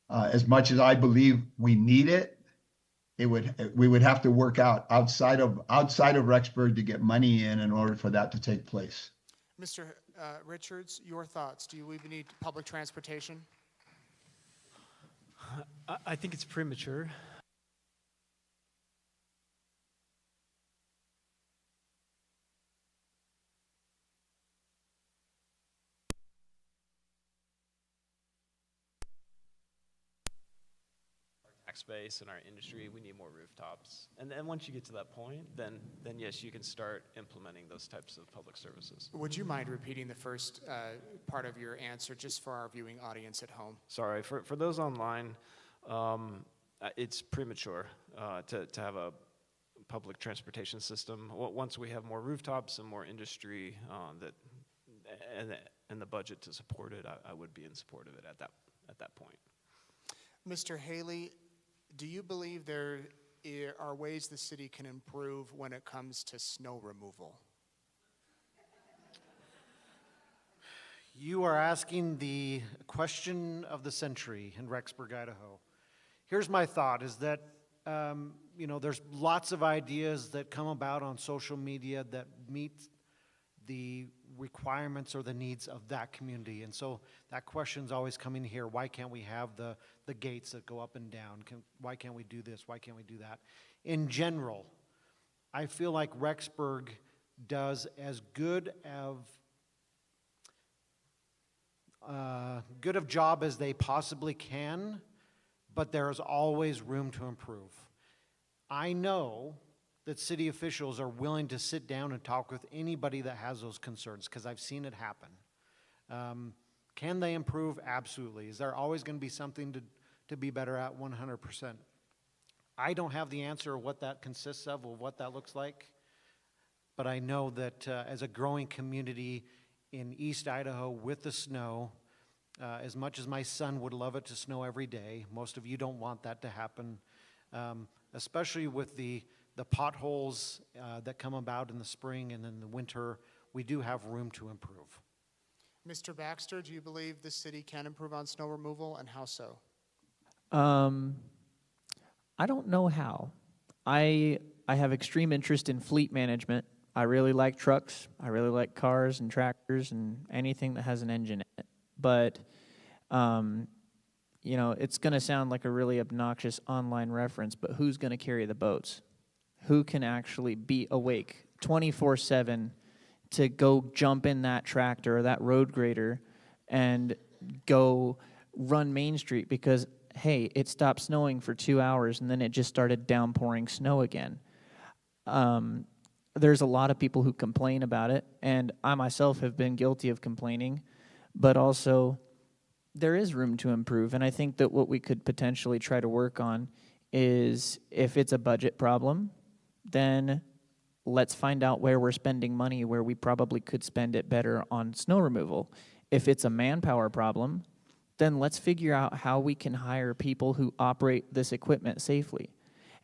as much as I believe we need it, we would have to work outside of Rexburg to get money in order for that to take place. Mr. Richards, your thoughts? Do you even need public transportation? I think it's premature. Space in our industry, we need more rooftops. And then once you get to that point, then yes, you can start implementing those types of public services. Would you mind repeating the first part of your answer just for our viewing audience at home? Sorry, for those online, it's premature to have a public transportation system. Once we have more rooftops and more industry and the budget to support it, I would be in support of it at that point. Mr. Haley, do you believe there are ways the city can improve when it comes to snow removal? You are asking the question of the century in Rexburg, Idaho. Here's my thought, is that, there's lots of ideas that come about on social media that meet the requirements or the needs of that community. And so that question's always coming here. Why can't we have the gates that go up and down? Why can't we do this? Why can't we do that? In general, I feel like Rexburg does as good of job as they possibly can, but there is always room to improve. I know that city officials are willing to sit down and talk with anybody that has those concerns, because I've seen it happen. Can they improve? Absolutely. Is there always going to be something to be better at? 100%. I don't have the answer of what that consists of or what that looks like, but I know that as a growing community in East Idaho with the snow, As much as my son would love it to snow every day, most of you don't want that to happen, especially with the potholes that come about in the spring and in the winter. We do have room to improve. Mr. Baxter, do you believe the city can improve on snow removal, and how so? I don't know how. I have extreme interest in fleet management. I really like trucks. I really like cars and tractors and anything that has an engine in it. But, you know, it's going to sound like a really obnoxious online reference, but who's going to carry the boats? Who can actually be awake 24/7 to go jump in that tractor or that road grader and go run Main Street because, hey, it stopped snowing for 2 hours and then it just started downpouring snow again? There's a lot of people who complain about it, and I myself have been guilty of complaining, but also there is room to improve, and I think that what we could potentially try to work on is if it's a budget problem, then let's find out where we're spending money where we probably could spend it better on snow removal. If it's a manpower problem, then let's figure out how we can hire people who operate this equipment safely.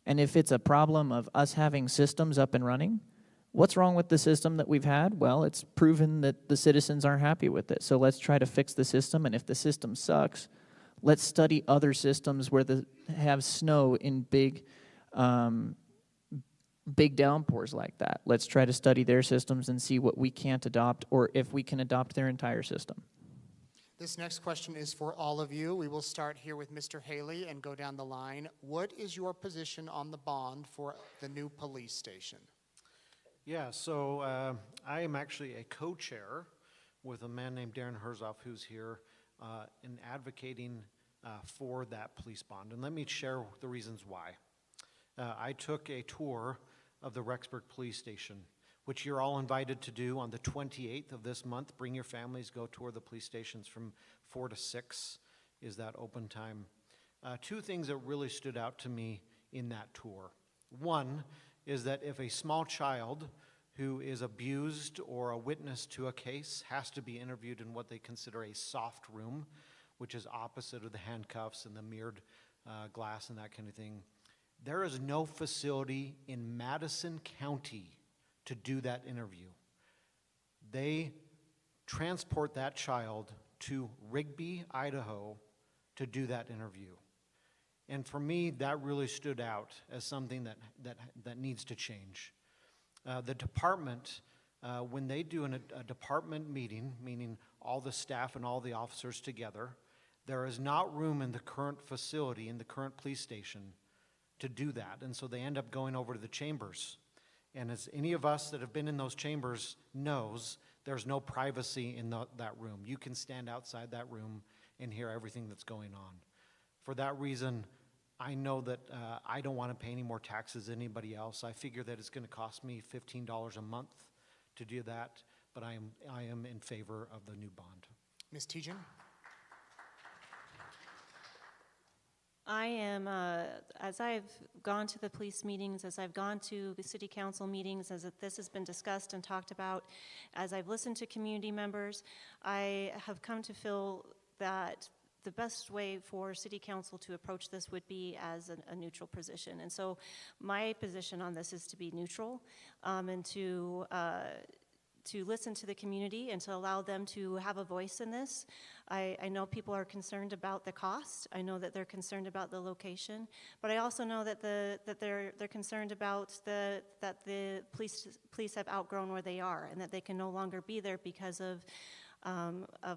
And if it's a problem of us having systems up and running, what's wrong with the system that we've had? Well, it's proven that the citizens aren't happy with it. So let's try to fix the system, and if the system sucks, let's study other systems where they have snow in big downpours like that. Let's try to study their systems and see what we can't adopt or if we can adopt their entire system. This next question is for all of you. We will start here with Mr. Haley and go down the line. What is your position on the bond for the new police station? Yeah, so I am actually a co-chair with a man named Darren Herzog, who's here in advocating for that police bond. And let me share the reasons why. I took a tour of the Rexburg police station, which you're all invited to do on the 28th of this month. Bring your families, go tour the police stations from 4 to 6 is that open time. Two things that really stood out to me in that tour. One is that if a small child who is abused or a witness to a case has to be interviewed in what they consider a soft room, which is opposite of the handcuffs and the mirrored glass and that kind of thing, there is no facility in Madison County to do that interview. They transport that child to Rigby, Idaho to do that interview. And for me, that really stood out as something that needs to change. The department, when they do a department meeting, meaning all the staff and all the officers together, there is not room in the current facility, in the current police station, to do that. And so they end up going over to the chambers. And as any of us that have been in those chambers knows, there's no privacy in that room. You can stand outside that room and hear everything that's going on. For that reason, I know that I don't want to pay any more taxes than anybody else. I figure that it's going to cost me $15 a month to do that, but I am in favor of the new bond. Ms. Tejan? I am, as I've gone to the police meetings, as I've gone to the city council meetings, as this has been discussed and talked about, as I've listened to community members, I have come to feel that the best way for city council to approach this would be as a neutral position. And so my position on this is to be neutral and to listen to the community and to allow them to have a voice in this. I know people are concerned about the cost. I know that they're concerned about the location, but I also know that they're concerned about that the police have outgrown where they are and that they can no longer be there because of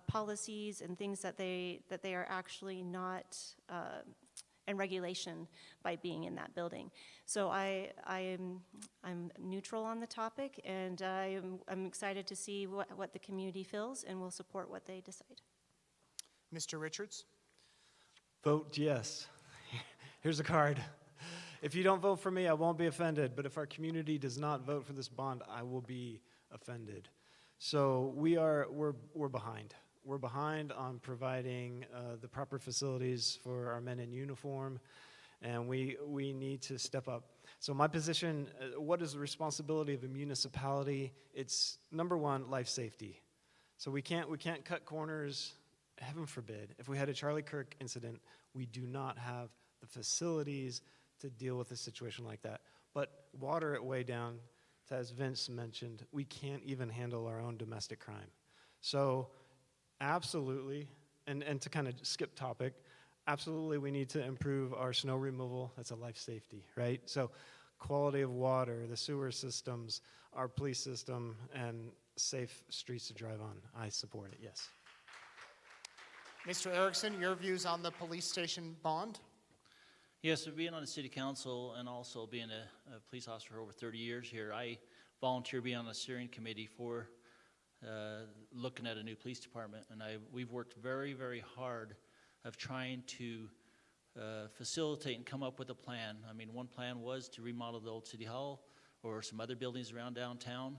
policies and things that they are actually not in regulation by being in that building. So I'm neutral on the topic, and I'm excited to see what the community feels, and we'll support what they decide. Mr. Richards? Vote yes. Here's a card. If you don't vote for me, I won't be offended, but if our community does not vote for this bond, I will be offended. So we're behind. We're behind on providing the proper facilities for our men in uniform, and we need to step up. So my position, what is the responsibility of a municipality? It's number one, life safety. So we can't cut corners heaven forbid, if we had a Charlie Kirk incident, we do not have the facilities to deal with a situation like that. But water it way down, as Vince mentioned, we can't even handle our own domestic crime. So absolutely, and to kind of skip topic, absolutely we need to improve our snow removal. That's a life safety, right? So quality of water, the sewer systems, our police system, and safe streets to drive on. I support it, yes. Mr. Erickson, your views on the police station bond? Yes, being on the city council and also being a police officer for over 30 years here, I volunteer being on the steering committee for looking at a new police department. And we've worked very, very hard of trying to facilitate and come up with a plan. I mean, one plan was to remodel the old city hall or some other buildings around downtown.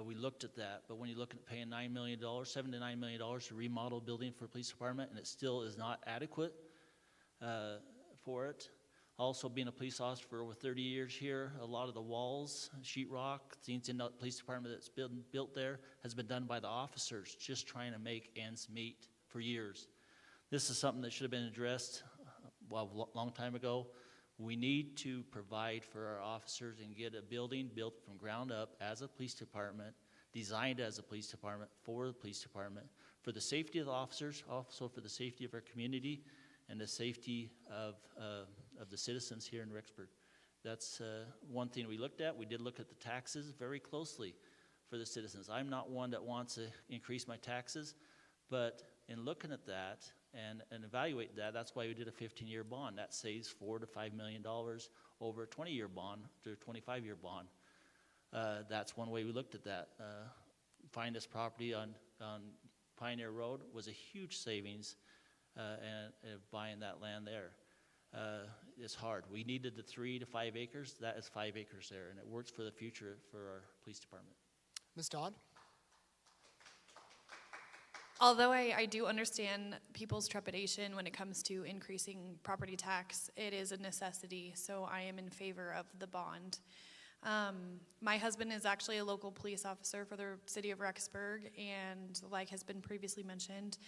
We looked at that, but when you look at paying $7 to $9 million to remodel a building for a police department, and it still is not adequate for it. Also, being a police officer for over 30 years here, a lot of the walls, sheetrock, things in the police department that's been built there has been done by the officers, just trying to make ends meet for years. This is something that should have been addressed a long time ago. We need to provide for our officers and get a building built from ground up as a police department, designed as a police department for the police department, for the safety of the officers, also for the safety of our community and the safety of the citizens here in Rexburg. That's one thing we looked at. We did look at the taxes very closely for the citizens. I'm not one that wants to increase my taxes, but in looking at that and evaluate that, that's why we did a 15-year bond. That saves $4 to $5 million over a 20-year bond to a 25-year bond. That's one way we looked at that. Find this property on Pioneer Road was a huge savings and buying that land there. It's hard. We needed the 3 to 5 acres. That is 5 acres there, and it works for the future for our police department. Ms. Dodd? Although I do understand people's trepidation when it comes to increasing property tax, it is a necessity, so I am in favor of the bond. My husband is actually a local police officer for the city of Rexburg, and like has been previously mentioned,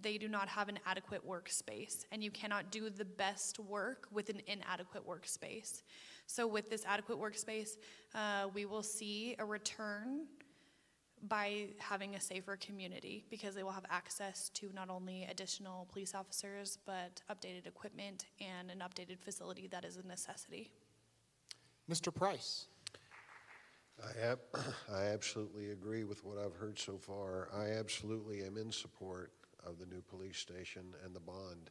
they do not have an adequate workspace, and you cannot do the best work with an inadequate workspace. So with this adequate workspace, we will see a return by having a safer community, because they will have access to not only additional police officers, but updated equipment and an updated facility that is a necessity. Mr. Price? I absolutely agree with what I've heard so far. I absolutely am in support of the new police station and the bond.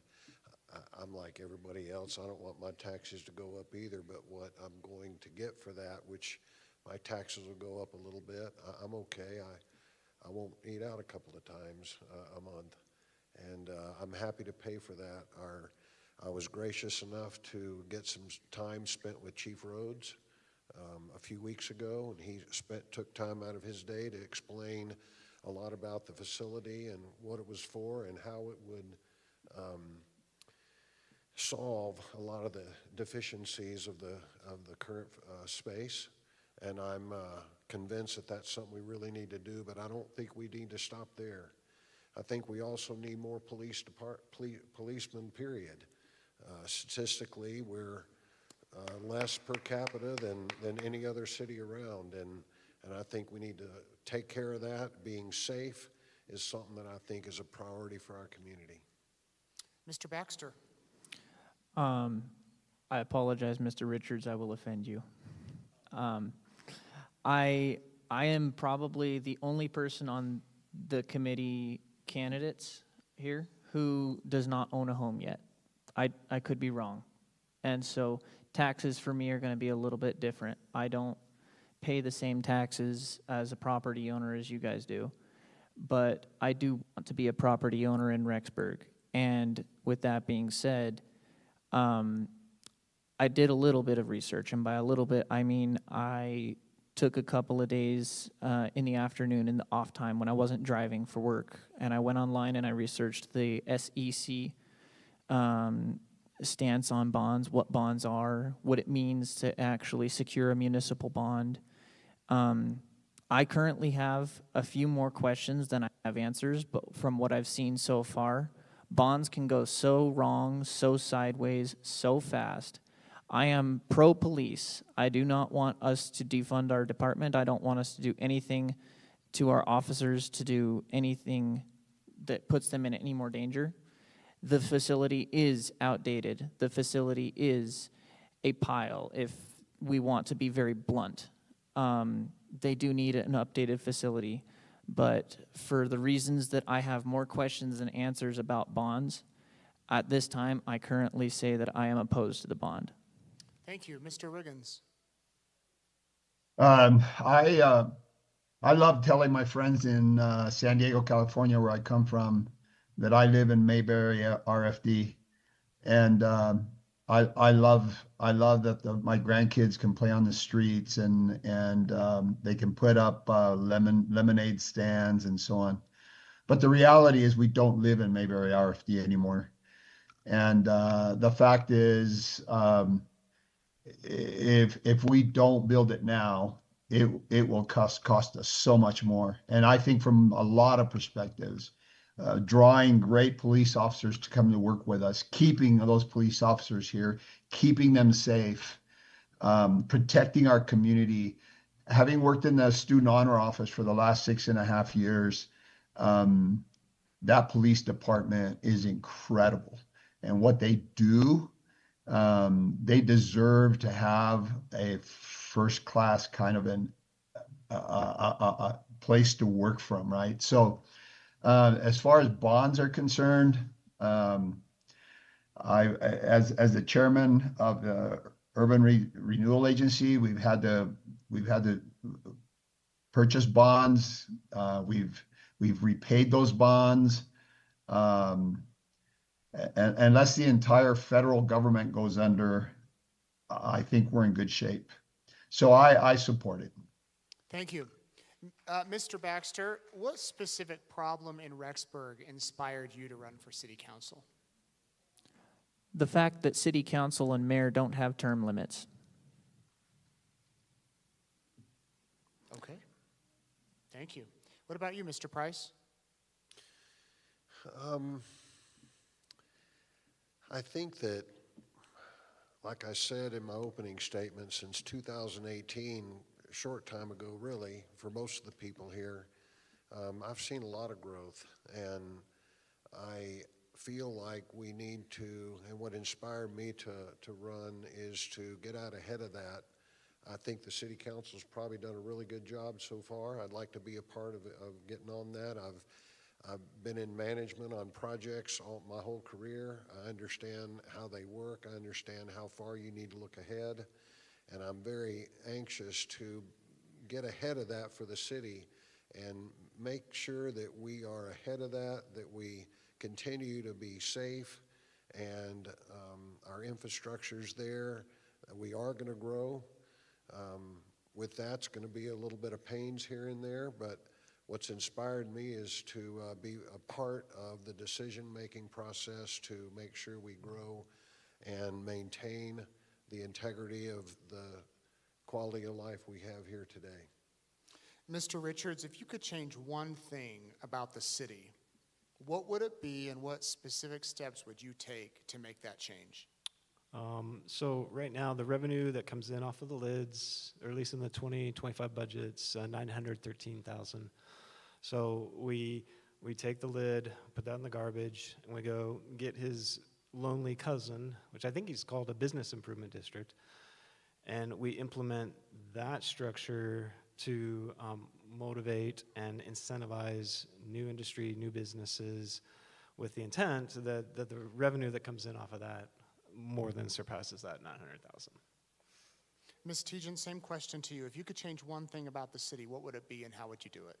I'm like everybody else. I don't want my taxes to go up either, but what I'm going to get for that, which my taxes will go up a little bit, I'm okay. I won't eat out a couple of times a month, and I'm happy to pay for that. I was gracious enough to get some time spent with Chief Rhodes a few weeks ago, and he took time out of his day to explain a lot about the facility and what it was for and how it would solve a lot of the deficiencies of the current space. And I'm convinced that that's something we really need to do, but I don't think we need to stop there. I think we also need more policemen, period. Statistically, we're less per capita than any other city around, and I think we need to take care of that. Being safe is something that I think is a priority for our community. Mr. Baxter? I apologize, Mr. Richards, I will offend you. I am probably the only person on the committee candidates here who does not own a home yet. I could be wrong. And so taxes for me are going to be a little bit different. I don't pay the same taxes as a property owner as you guys do, but I do want to be a property owner in Rexburg. And with that being said, I did a little bit of research, and by a little bit, I mean I took a couple of days in the afternoon in the off time when I wasn't driving for work, and I went online and I researched the SEC stance on bonds, what bonds are, what it means to actually secure a municipal bond. I currently have a few more questions than I have answers, but from what I've seen so far, bonds can go so wrong, so sideways, so fast. I am pro-police. I do not want us to defund our department. I don't want us to do anything to our officers to do anything that puts them in any more danger. The facility is outdated. The facility is a pile, if we want to be very blunt. They do need an updated facility. But for the reasons that I have more questions than answers about bonds, at this time, I currently say that I am opposed to the bond. Thank you. Mr. Riggins. I love telling my friends in San Diego, California, where I come from, that I live in Mayberry RFD, and I love that my grandkids can play on the streets and they can put up lemonade stands and so on. But the reality is we don't live in Mayberry RFD anymore, and the fact is, if we don't build it now, it will cost us so much more. And I think from a lot of perspectives, drawing great police officers to come to work with us, keeping those police officers here, keeping them safe, protecting our community. Having worked in the student honor office for the last 6.5 years, that police department is incredible. And what they do, they deserve to have a first-class kind of a place to work from, right? So as far as bonds are concerned, as the chairman of the Urban Renewal Agency, we've had to purchase bonds. We've repaid those bonds. Unless the entire federal government goes under, I think we're in good shape. So I support it. Thank you. Mr. Baxter, what specific problem in Rexburg inspired you to run for city council? The fact that city council and mayor don't have term limits. Okay. Thank you. What about you, Mr. Price? I think that, like I said in my opening statement, since 2018, a short time ago really, for most of the people here, I've seen a lot of growth, and I feel like we need to, and what inspired me to run is to get out ahead of that. I think the city council's probably done a really good job so far. I'd like to be a part of getting on that. I've been in management on projects my whole career. I understand how they work. I understand how far you need to look ahead. And I'm very anxious to get ahead of that for the city and make sure that we are ahead of that we continue to be safe, and our infrastructure's there. We are going to grow. With that, it's going to be a little bit of pains here and there, but what's inspired me is to be a part of the decision-making process to make sure we grow and maintain the integrity of the quality of life we have here today. Mr. Richards, if you could change one thing about the city, what would it be, and what specific steps would you take to make that change? So right now, the revenue that comes in off of the lids, or at least in the 2025 budget's $913,000. So we take the lid, put that in the garbage, and we go get his lonely cousin, which I think he's called a business improvement district, and we implement that structure to motivate and incentivize new industry, new businesses, with the intent that the revenue that comes in off of that more than surpasses that 900,000. Ms. Tejan, same question to you. If you could change one thing about the city, what would it be, and how would you do it?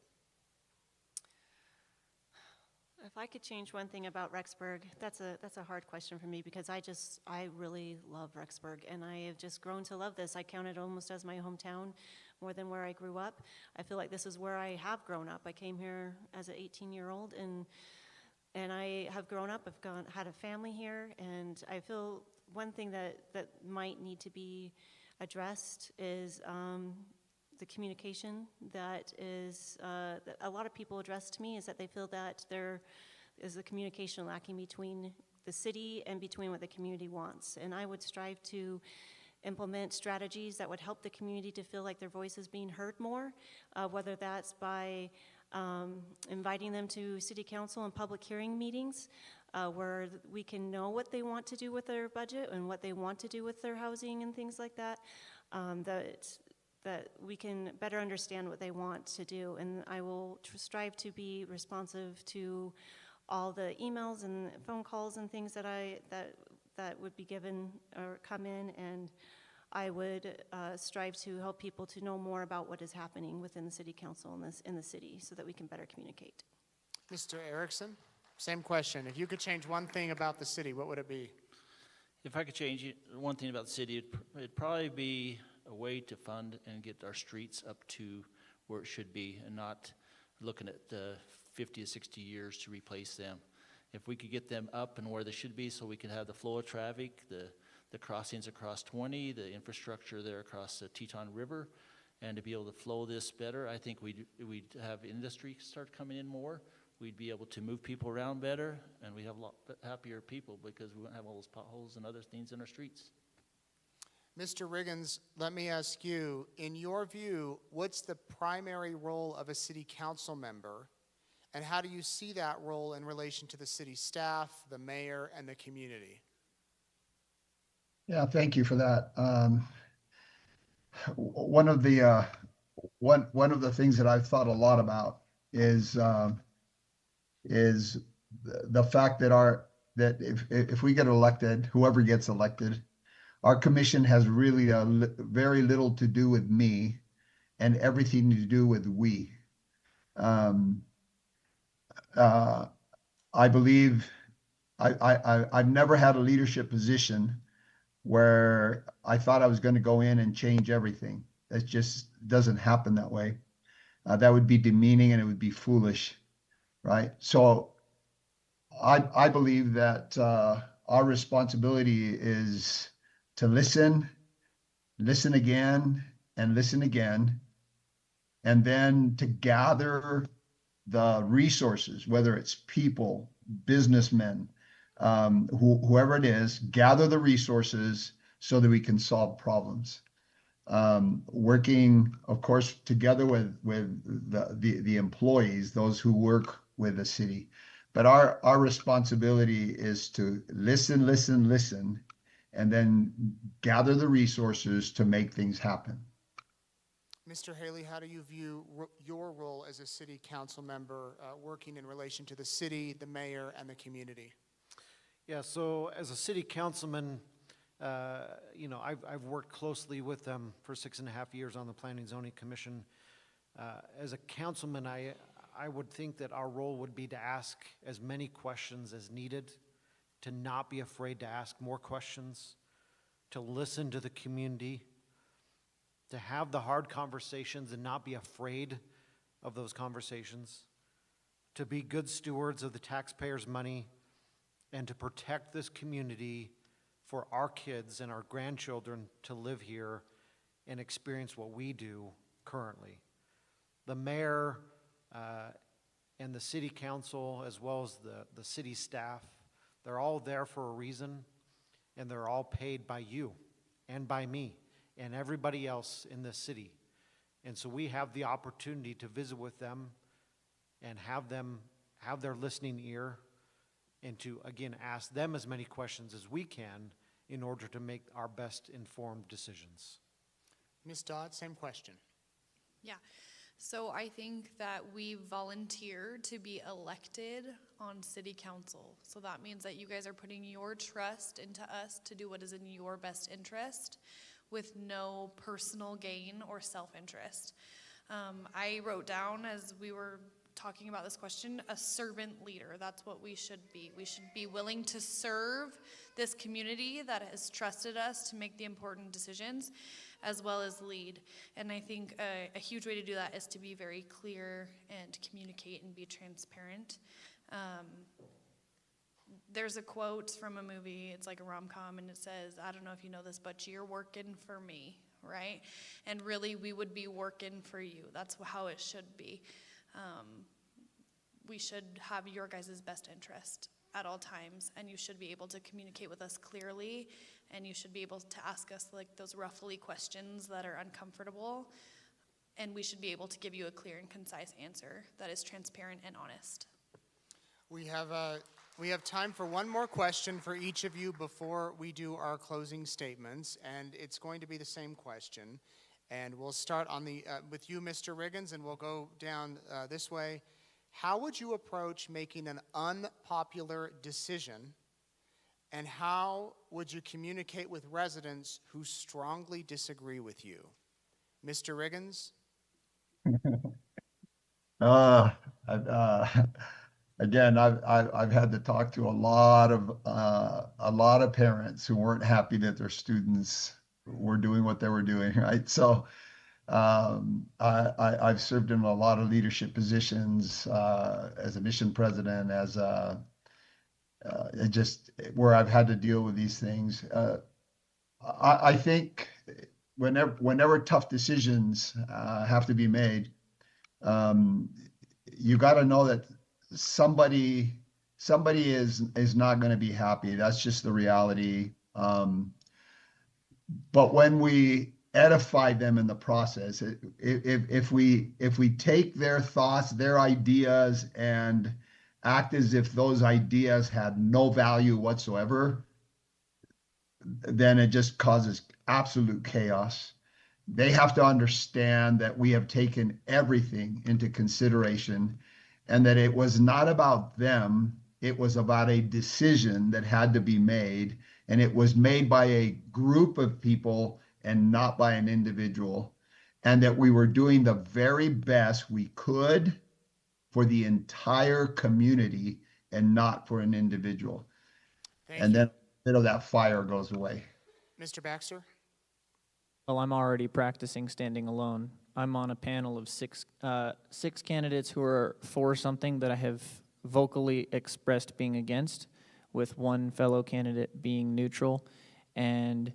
If I could change one thing about Rexburg, that's a hard question for me, because I really love Rexburg, and I have just grown to love this. I count it almost as my hometown more than where I grew up. I feel like this is where I have grown up. I came here as an 18-year-old, and I have grown up. I've had a family here, and I feel one thing that might need to be addressed is the communication that is, that a lot of people address to me is that they feel that there is a communication lacking between the city and between what the community wants. And I would strive to implement strategies that would help the community to feel like their voice is being heard more, whether that's by inviting them to city council and public hearing meetings, where we can know what they want to do with their budget and what they want to do with their housing and things like that, that we can better understand what they want to do. And I will strive to be responsive to all the emails and phone calls and things that that would be given or come in, and I would strive to help people to know more about what is happening within the city council in the city so that we can better communicate. Mr. Erickson, same question. If you could change one thing about the city, what would it be? If I could change one thing about the city, it'd probably be a way to fund and get our streets up to where it should be and not looking at 50 to 60 years to replace them. If we could get them up and where they should be so we could have the flow of traffic, the crossings across 20, the infrastructure there across the Teton River, and to be able to flow this better, I think we'd have industry start coming in more. We'd be able to move people around better, and we'd have a lot happier people because we wouldn't have all those potholes and other things in our streets. Mr. Riggins, let me ask you, in your view, what's the primary role of a city council member, and how do you see that role in relation to the city staff, the mayor, and the community? Yeah, thank you for that. One of the things that I've thought a lot about is the fact that if we get elected, whoever gets elected, our commission has really very little to do with me and everything to do with we. I believe I've never had a leadership position where I thought I was going to go in and change everything. That just doesn't happen that way. That would be demeaning and it would be foolish, right? So I believe that our responsibility is to listen again, and then to gather the resources, whether it's people, businessmen, whoever it is, gather the resources so that we can solve problems. Working, of course, together with the employees, those who work with the city. But our responsibility is to listen, and then gather the resources to make things happen. Mr. Haley, how do you view your role as a city council member working in relation to the city, the mayor, and the community? Yeah, so as a city councilman, I've worked closely with them for 6.5 years on the Planning and Zoning Commission. As a councilman, I would think that our role would be to ask as many questions as needed, to not be afraid to ask more questions, to listen to the community, to have the hard conversations and not be afraid of those conversations, to be good stewards of the taxpayers' money, and to protect this community for our kids and our grandchildren to live here and experience what we do currently. The mayor and the city council, as well as the city staff, they're all there for a reason, and they're all paid by you and by me and everybody else in this city. And so we have the opportunity to visit with them and have their listening ear, and to, again, ask them as many questions as we can in order to make our best informed decisions. Ms. Dodd, same question. Yeah. So I think that we volunteer to be elected on city council. So that means that you guys are putting your trust into us to do what is in your best interest with no personal gain or self-interest. I wrote down, as we were talking about this question, a servant leader. That's what we should be. We should be willing to serve this community that has trusted us to make the important decisions, as well as lead. And I think a huge way to do that is to be very clear and communicate and be transparent. There's a quote from a movie, it's like a rom-com, and it says, I don't know if you know this, but you're working for me, right? And really, we would be working for you. That's how it should be. We should have your guys' best interest at all times, and you should be able to communicate with us clearly, and you should be able to ask us like those roughly questions that are uncomfortable, and we should be able to give you a clear and concise answer that is transparent and honest. We have time for one more question for each of you before we do our closing statements, and it's going to be the same question. And we'll start on with you, Mr. Riggins, and we'll go down this way. How would you approach making an unpopular decision, and how would you communicate with residents who strongly disagree with you? Mr. Riggins? Again, I've had to talk to a lot of parents who weren't happy that their students were doing what they were doing, right? So I've served in a lot of leadership positions as a mission president, as just where I've had to deal with these things. I think whenever tough decisions have to be made, you got to know that somebody is not going to be happy. That's just the reality. But when we edify them in the process, if we take their thoughts, their ideas, and act as if those ideas had no value whatsoever, then it just causes absolute chaos. They have to understand that we have taken everything into consideration, and that it was not about them, it was about a decision that had to be made, and it was made by a group of people and not by an individual, and that we were doing the very best we could for the entire community and not for an individual. Thank And you. then a bit of that fire goes away. Mr. Baxter? Well, I'm already practicing standing alone. I'm on a panel of six candidates who are for something that I have vocally expressed being against, with one fellow candidate being neutral. And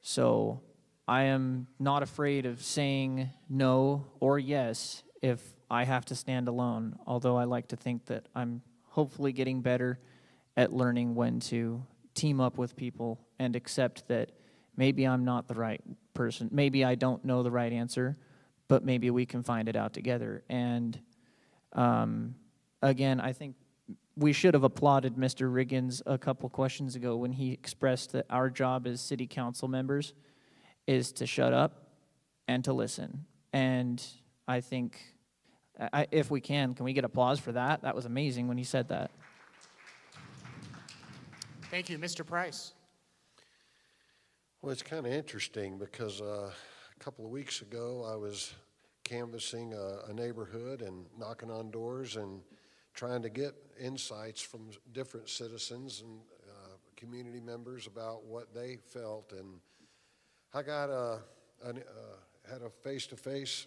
so I am not afraid of saying no or yes if I have to stand alone, although I like to think that I'm hopefully getting better at learning when to team up with people and accept that maybe I'm not the right person. Maybe I don't know the right answer, but maybe we can find it out together. And again, I think we should have applauded Mr. Riggins a couple questions ago when he expressed that our job as city council members is to shut up and to listen. And I think, if we can we get applause for that? That was amazing when he said that. Thank you. Mr. Price? Well, it's kind of interesting because a couple of weeks ago I was canvassing a neighborhood and knocking on doors and trying to get insights from different citizens and community members about what they felt. And I got had a face-to-face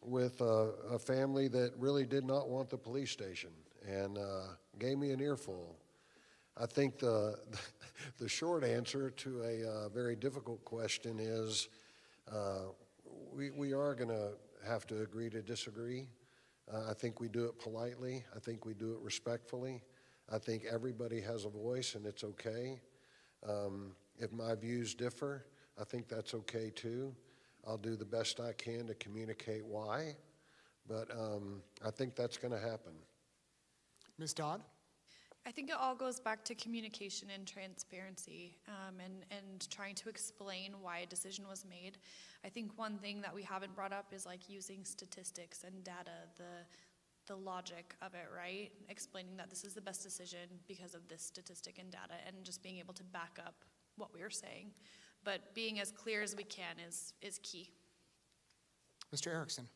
with a family that really did not want the police station and gave me an earful. I think the short answer to a very difficult question is we are going to have to agree to disagree. I think we do it politely. I think we do it respectfully. I think everybody has a voice, and it's okay. If my views differ, I think that's okay too. I'll do the best I can to communicate why, but I think that's going to happen. Ms. Dodd? I think it all goes back to communication and transparency, and trying to explain why a decision was made. I think one thing that we haven't brought up is like using statistics and data, the logic of it, right? Explaining that this is the best decision because of this statistic and data, and just being able to back up what we are saying. But being as clear as we can is key. Mr. Erickson?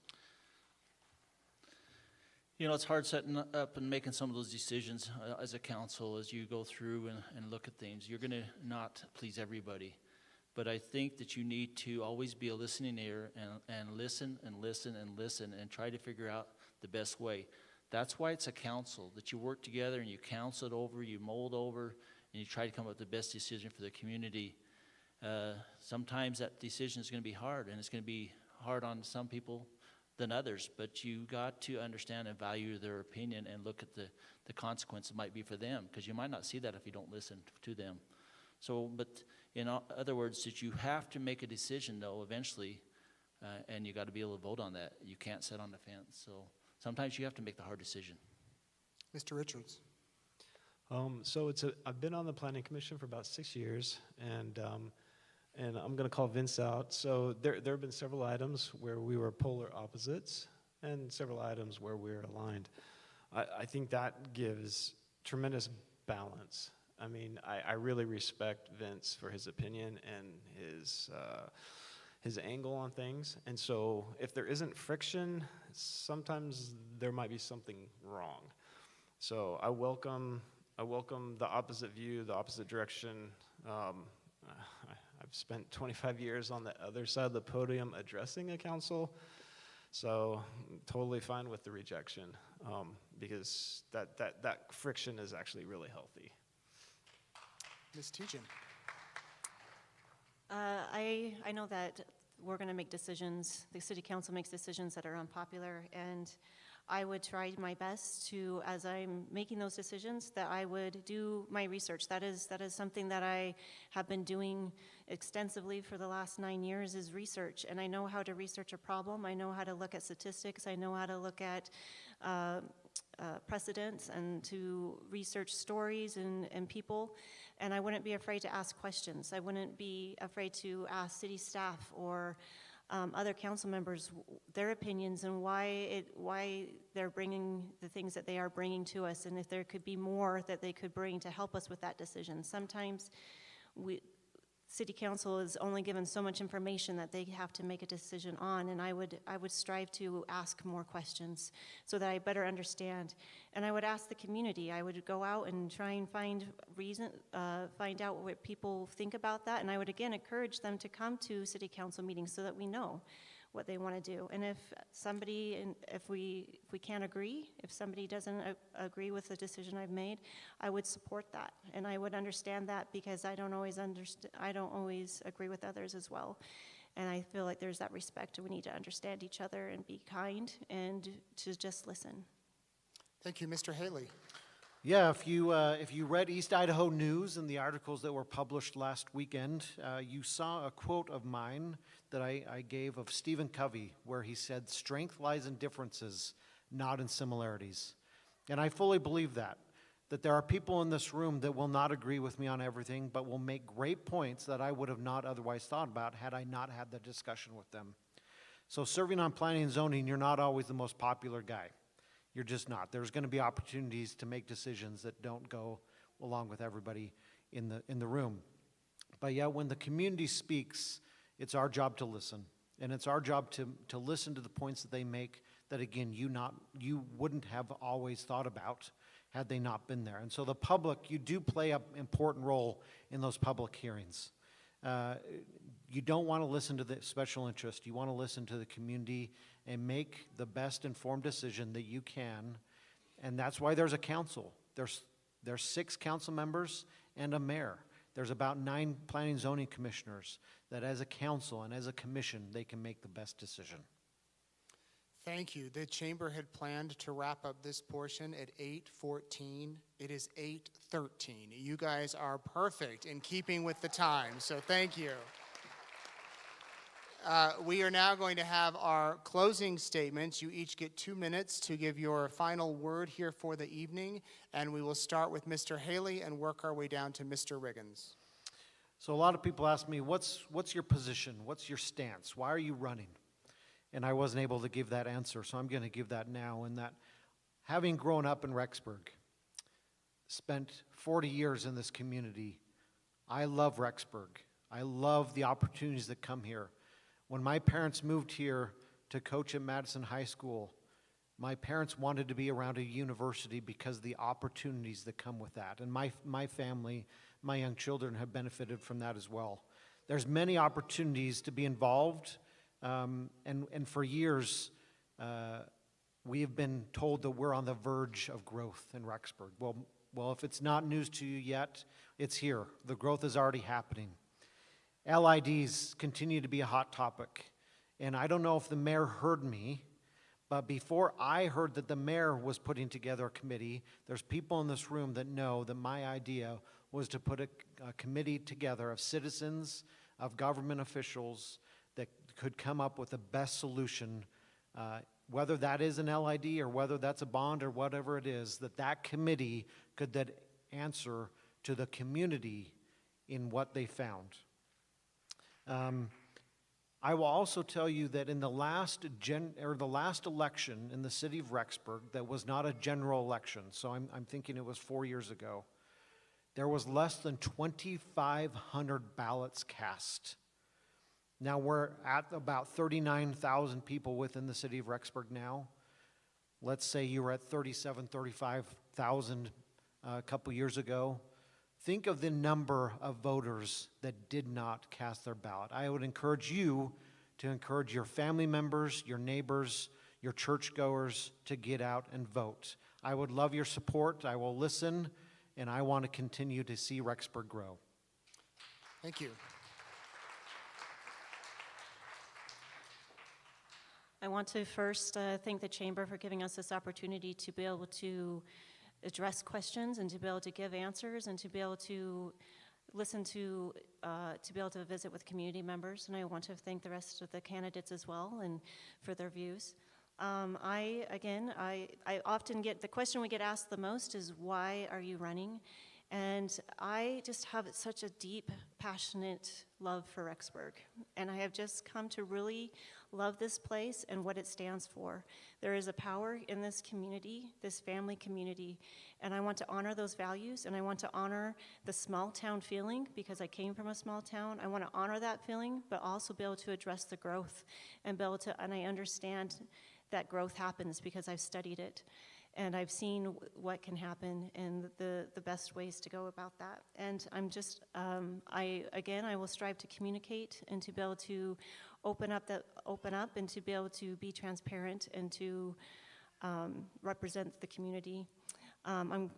You know, it's hard setting up and making some of those decisions as a council as you go through and look at things. You're going to not please everybody. But I think that you need to always be a listening ear and listen and listen and listen and try to figure out the best way. That's why it's a council, that you work together and you counsel it over, you mold over, and you try to come up with the best decision for the community. sometimes that decision is going to be hard, and it's going to be hard on some people than others, but you got to understand and value their opinion and look at the consequence it might be for them, because you might not see that if you don't listen to them. So, but in other words, that you have to make a decision, though, eventually, and you got to be able to vote on that. You can't sit on the fence. So sometimes you have to make the hard decision. Mr. Richards. So I've been on the Planning Commission for about 6 years, and I'm going to call Vince out. So there have been several items where we were polar opposites, and several items where we're aligned. I think that gives tremendous balance. I mean, I really respect Vince for his opinion and his angle on things. And so if there isn't friction, sometimes there might be something wrong. So I welcome the opposite view, the opposite direction. I've spent 25 years on the other side of the podium addressing a council, so I'm totally fine with the rejection, because that friction is actually really healthy. Ms. Tejan. I know that we're going to make decisions, the city council makes decisions that are unpopular, and I would try my best to, as I'm making those decisions, that I would do my research. That is something that I have been doing extensively for the last 9 years, is research. And I know how to research a problem. I know how to look at statistics. I know how to look at precedents and to research stories and people. And I wouldn't be afraid to ask questions. I wouldn't be afraid to ask city staff or other council members their opinions and why they're bringing the things that they are bringing to us, and if there could be more that they could bring to help us with that decision. Sometimes city council is only given so much information that they have to make a decision on, and I would strive to ask more questions so that I better understand. And I would ask the community. I would go out and try and find out what people think about that, and I would again encourage them to come to city council meetings so that we know what they want to do. And if we can't agree, if somebody doesn't agree with the decision I've made, I would support that, and I would understand that, because I don't always agree with others as well. And I feel like there's that respect, and we need to understand each other and be kind and to just listen. Thank you, Mr. Haley. Yeah, if you read East Idaho News and the articles that were published last weekend, you saw a quote of mine that I gave of Stephen Covey, where he said, "Strength lies in differences, not in similarities." And I fully believe that there are people in this room that will not agree with me on everything, but will make great points that I would have not otherwise thought about had I not had the discussion with them. So serving on planning and zoning, you're not always the most popular guy. You're just not. There's going to be opportunities to make decisions that don't go along with everybody in the room. But yet, when the community speaks, it's our job to listen. And it's our job to listen to the points that they make that, again, you wouldn't have always thought about had they not been there. And so the public, you do play an important role in those public hearings. You don't want to listen to the special interest. You want to listen to the community and make the best informed decision that you can. And that's why there's a council. There's 6 council members and a mayor. There's about 9 planning zoning commissioners that as a council and as a commission, they can make the best decision. Thank you. The chamber had planned to wrap up this portion at 8:14. It is 8:13. You guys are perfect in keeping with the time, so thank you. We are now going to have our closing statements. You each get 2 minutes to give your final word here for the evening, and we will start with Mr. Haley and work our way down to Mr. Riggins. So a lot of people ask me, what's your position? What's your stance? Why are you running? And I wasn't able to give that answer, so I'm going to give that now. And that, having grown up in Rexburg, spent 40 years in this community, I love Rexburg. I love the opportunities that come here. When my parents moved here to coach at Madison High School, my parents wanted to be around a university because of the opportunities that come with that. And my family, my young children have benefited from that as well. There's many opportunities to be involved, and for years, we have been told that we're on the verge of growth in Rexburg. Well, if it's not news to you yet, it's here. The growth is already happening. LIDs continue to be a hot topic. And I don't know if the mayor heard me, but before I heard that the mayor was putting together a committee, there's people in this room that know that my idea was to put a committee together of citizens, of government officials that could come up with the best solution, whether that is an LID or whether that's a bond or whatever it is, that committee could then answer to the community in what they found. I will also tell you that in the last election in the city of Rexburg, that was not a general election, so I'm thinking it was 4 years ago, there was less than 2,500 ballots cast. Now we're at about 39,000 people within the city of Rexburg now. Let's say you were at 35,000 a couple years ago. Think of the number of voters that did not cast their ballot. I would encourage you to encourage your family members, your neighbors, your churchgoers to get out and vote. I would love your support. I will listen, and I want to continue to see Rexburg grow. Thank you. I want to first thank the Chamber for giving us this opportunity to be able to address questions and to be able to give answers and to be able to listen to be able to visit with community members. And I want to thank the rest of the candidates as well and for their views. I often get, the question we get asked the most is, why are you running? And I just have such a deep, passionate love for Rexburg. And I have just come to really love this place and what it stands for. There is a power in this community, this family community, and I want to honor those values, and I want to honor the small town feeling because I came from a small town. I want to honor that feeling, but also be able to address the growth and be able to, and I understand that growth happens because I've studied it. And I've seen what can happen and the best ways to go about that. And I'm just, I will strive to communicate and to be able to open up and to be able to be transparent and to represent the community. I'm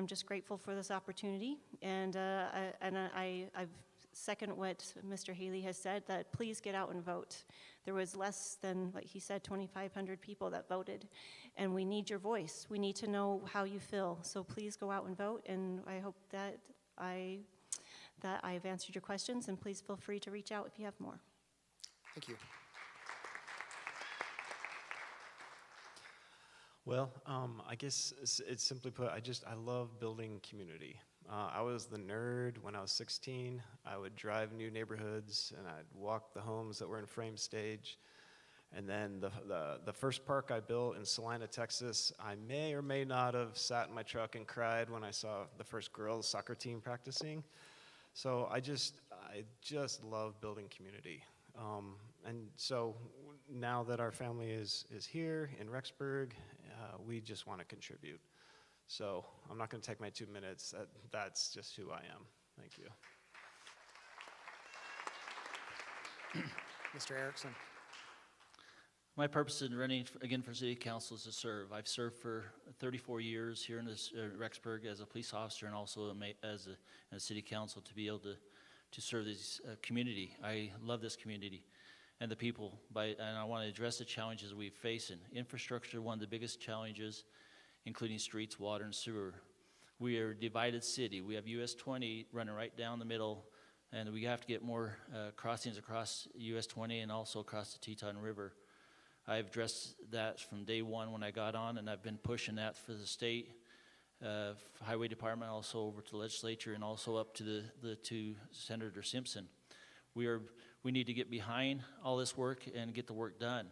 just grateful for this opportunity, and I've second what Mr. Haley has said, that please get out and vote. There was less than, like he said, 2,500 people that voted, and we need your voice. We need to know how you feel, so please go out and vote, and I hope that I've answered your questions, and please feel free to reach out if you have more. Thank you. Well, I guess it's simply put, I love building community. I was the nerd when I was 16. I would drive new neighborhoods and I'd walk the homes that were in frame stage. And then the first park I built in Salina, Texas, I may or may not have sat in my truck and cried when I saw the first girls soccer team practicing. So I just love building community. And so now that our family is here in Rexburg, we just want to contribute. So I'm not going to take my 2 minutes. That's just who I am. Thank you. Mr. Erickson. My purpose in running again for city council is to serve. I've served for 34 years here in this, Rexburg as a police officer and also as a city council to be able to serve this community. I love this community and the people, and I want to address the challenges we face in infrastructure. One of the biggest challenges, including streets, water, and sewer. We are a divided city. We have US 20 running right down the middle, and we have to get more crossings across US 20 and also across the Teton River. I've addressed that from day one when I got on, and I've been pushing that for the state highway department, also over to the legislature, and also up to to Senator Simpson. We need to get behind all this work and get the work done.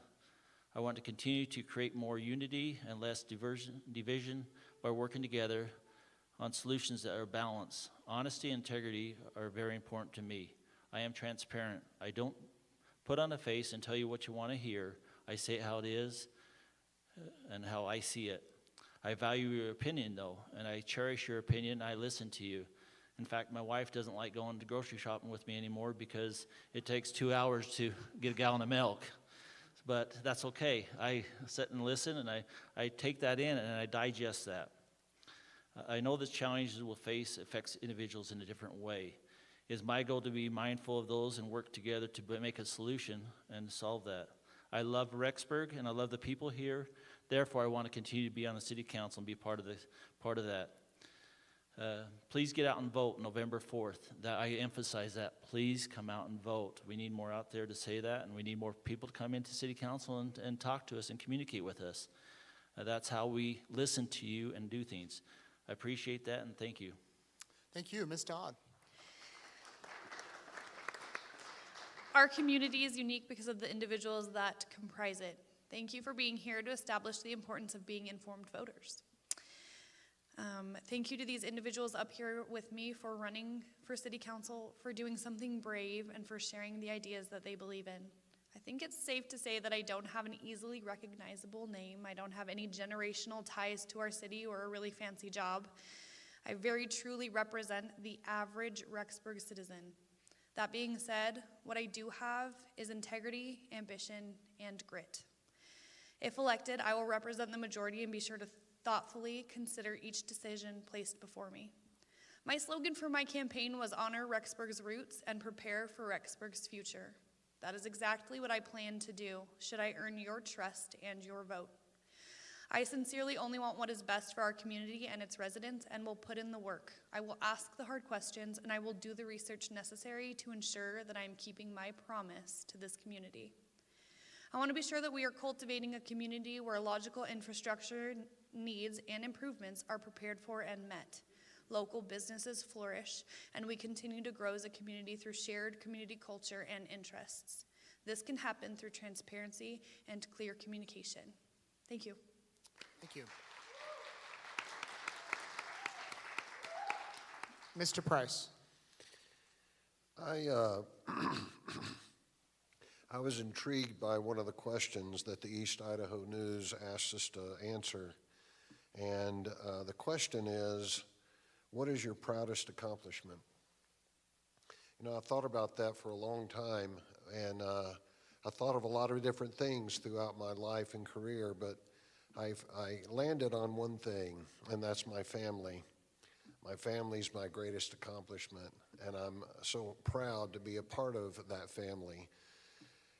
I want to continue to create more unity and less division by working together on solutions that are balanced. Honesty and integrity are very important to me. I am transparent. I don't put on a face and tell you what you want to hear. I say it how it is and how I see it. I value your opinion, though, and I cherish your opinion. I listen to you. In fact, my wife doesn't like going to grocery shopping with me anymore because it takes 2 hours to get a gallon of milk. But that's okay. I sit and listen, and I take that in, and I digest that. I know the challenges we'll face affects individuals in a different way. It is my goal to be mindful of those and work together to make a solution and solve that. I love Rexburg and I love the people here. Therefore, I want to continue to be on the city council and be part of that. Please get out and vote November 4th. I emphasize that. Please come out and vote. We need more out there to say that, and we need more people to come into city council and talk to us and communicate with us. That's how we listen to you and do things. I appreciate that, and thank you. Thank you, Ms. Dodd. Our community is unique because of the individuals that comprise it. Thank you for being here to establish the importance of being informed voters. Thank you to these individuals up here with me for running for city council, for doing something brave, and for sharing the ideas that they believe in. I think it's safe to say that I don't have an easily recognizable name. I don't have any generational ties to our city or a really fancy job. I very truly represent the average Rexburg citizen. That being said, what I do have is integrity, ambition, and grit. If elected, I will represent the majority and be sure to thoughtfully consider each decision placed before me. My slogan for my campaign was honor Rexburg's roots and prepare for Rexburg's future. That is exactly what I plan to do, should I earn your trust and your vote. I sincerely only want what is best for our community and its residents and will put in the work. I will ask the hard questions and I will do the research necessary to ensure that I am keeping my promise to this community. I want to be sure that we are cultivating a community where logical infrastructure needs and improvements are prepared for and met. Local businesses flourish, and we continue to grow as a community through shared community culture and interests. This can happen through transparency and clear communication. Thank you. Thank you. Mr. Price. I was intrigued by one of the questions that the East Idaho News asked us to answer. And the question is, what is your proudest accomplishment? You know, I thought about that for a long time, and I thought of a lot of different things throughout my life and career, but I landed on one thing, and that's my family. My family's my greatest accomplishment, and I'm so proud to be a part of that family.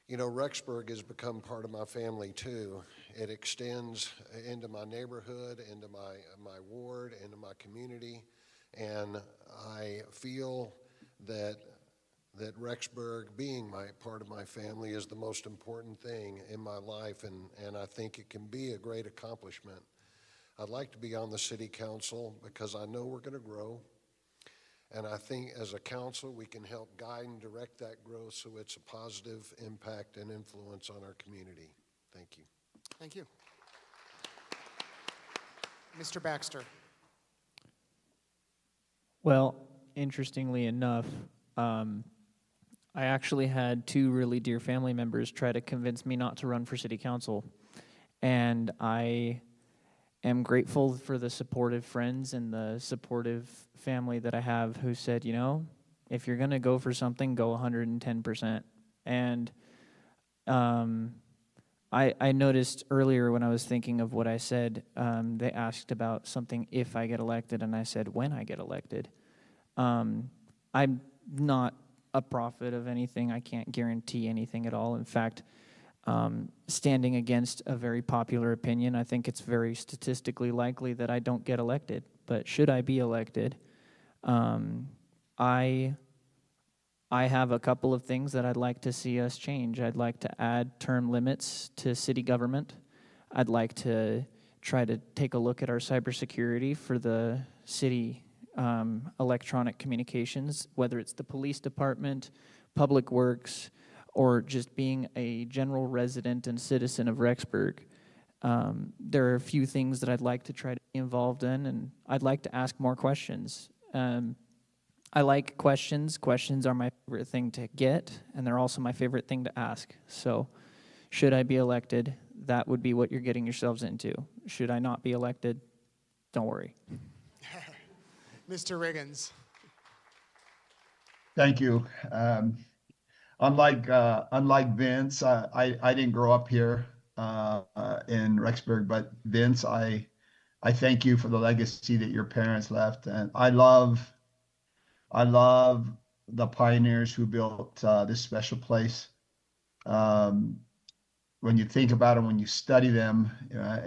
You know, Rexburg has become part of my family too. It extends into my neighborhood, into my ward, into my community, and I feel that Rexburg, being part of my family, is the most important thing in my life, and I think it can be a great accomplishment. I'd like to be on the city council because I know we're going to grow. And I think as a council, we can help guide and direct that growth so it's a positive impact and influence on our community. Thank you. Thank you. Mr. Baxter. Well, interestingly enough, I actually had two really dear family members try to convince me not to run for city council. And I am grateful for the supportive friends and the supportive family that I have who said, you know, if you're going to go for something, go 110%. And I noticed earlier when I was thinking of what I said, they asked about something if I get elected, and I said when I get elected. I'm not a prophet of anything. I can't guarantee anything at all. In fact, standing against a very popular opinion, I think it's very statistically likely that I don't get elected. But should I be elected, I have a couple of things that I'd like to see us change. I'd like to add term limits to city government. I'd like to try to take a look at our cybersecurity for the city electronic communications, whether it's the police department, public works, or just being a general resident and citizen of Rexburg. There are a few things that I'd like to try to be involved in, and I'd like to ask more questions. I like questions. Questions are my favorite thing to get, and they're also my favorite thing to ask. So should I be elected, that would be what you're getting yourselves into. Should I not be elected, don't worry. Mr. Riggins. Thank you. Unlike Vince, I didn't grow up here in Rexburg, but Vince, I thank you for the legacy that your parents left, and I love the pioneers who built this special place. Um, when you think about them, when you study them,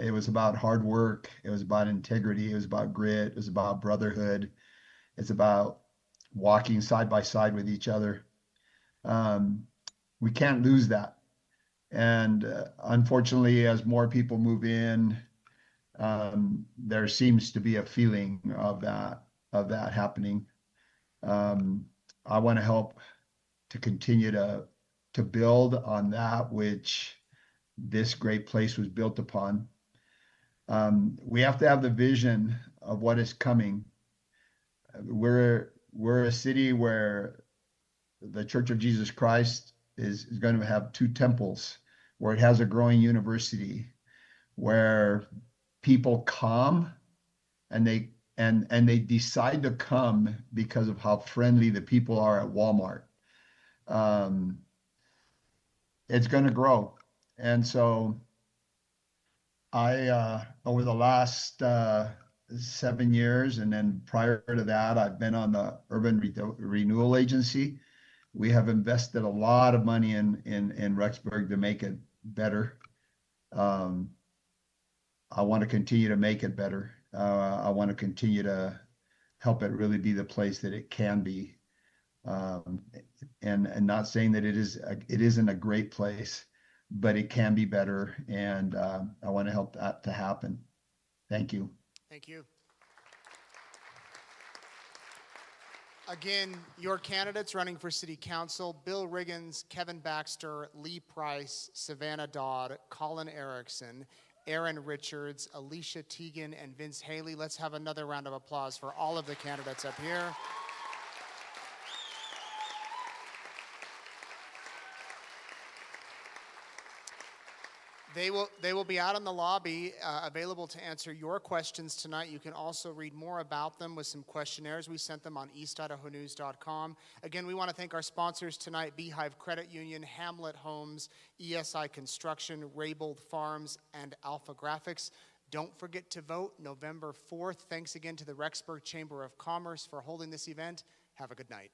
it was about hard work. It was about integrity. It was about grit. It was about brotherhood. It's about walking side by side with each other. We can't lose that. And unfortunately, as more people move in, there seems to be a feeling of that happening. I want to help to continue to build on that which this great place was built upon. We have to have the vision of what is coming. We're a city where the Church of Jesus Christ is going to have 2 temples, where it has a growing university, where people come and they decide to come because of how friendly the people are at Walmart. It's going to grow. And so I, over the last 7 years, and then prior to that, I've been on the Urban Renewal Agency. We have invested a lot of money in Rexburg to make it better. I want to continue to make it better. I want to continue to help it really be the place that it can be. And not saying that it isn't a great place, but it can be better, and I want to help that to happen. Thank you. Thank you. Again, your candidates running for City Council: Bill Riggins, Kevin Baxter, Lee Price, Savannah Dodd, Colin Erickson, Aaron Richards, Alicia Teagan, and Vince Haley. Let's have another round of applause for all of the candidates up here. They will be out in the lobby, available to answer your questions tonight. You can also read more about them with some questionnaires. We sent them on eastidahonews.com. Again, we want to thank our sponsors tonight: Beehive Credit Union, Hamlet Homes, ESI Construction, Raybold Farms, and Alpha Graphics. Don't forget to vote November 4th. Thanks again to the Rexburg Chamber of Commerce for holding this event. Have a good night.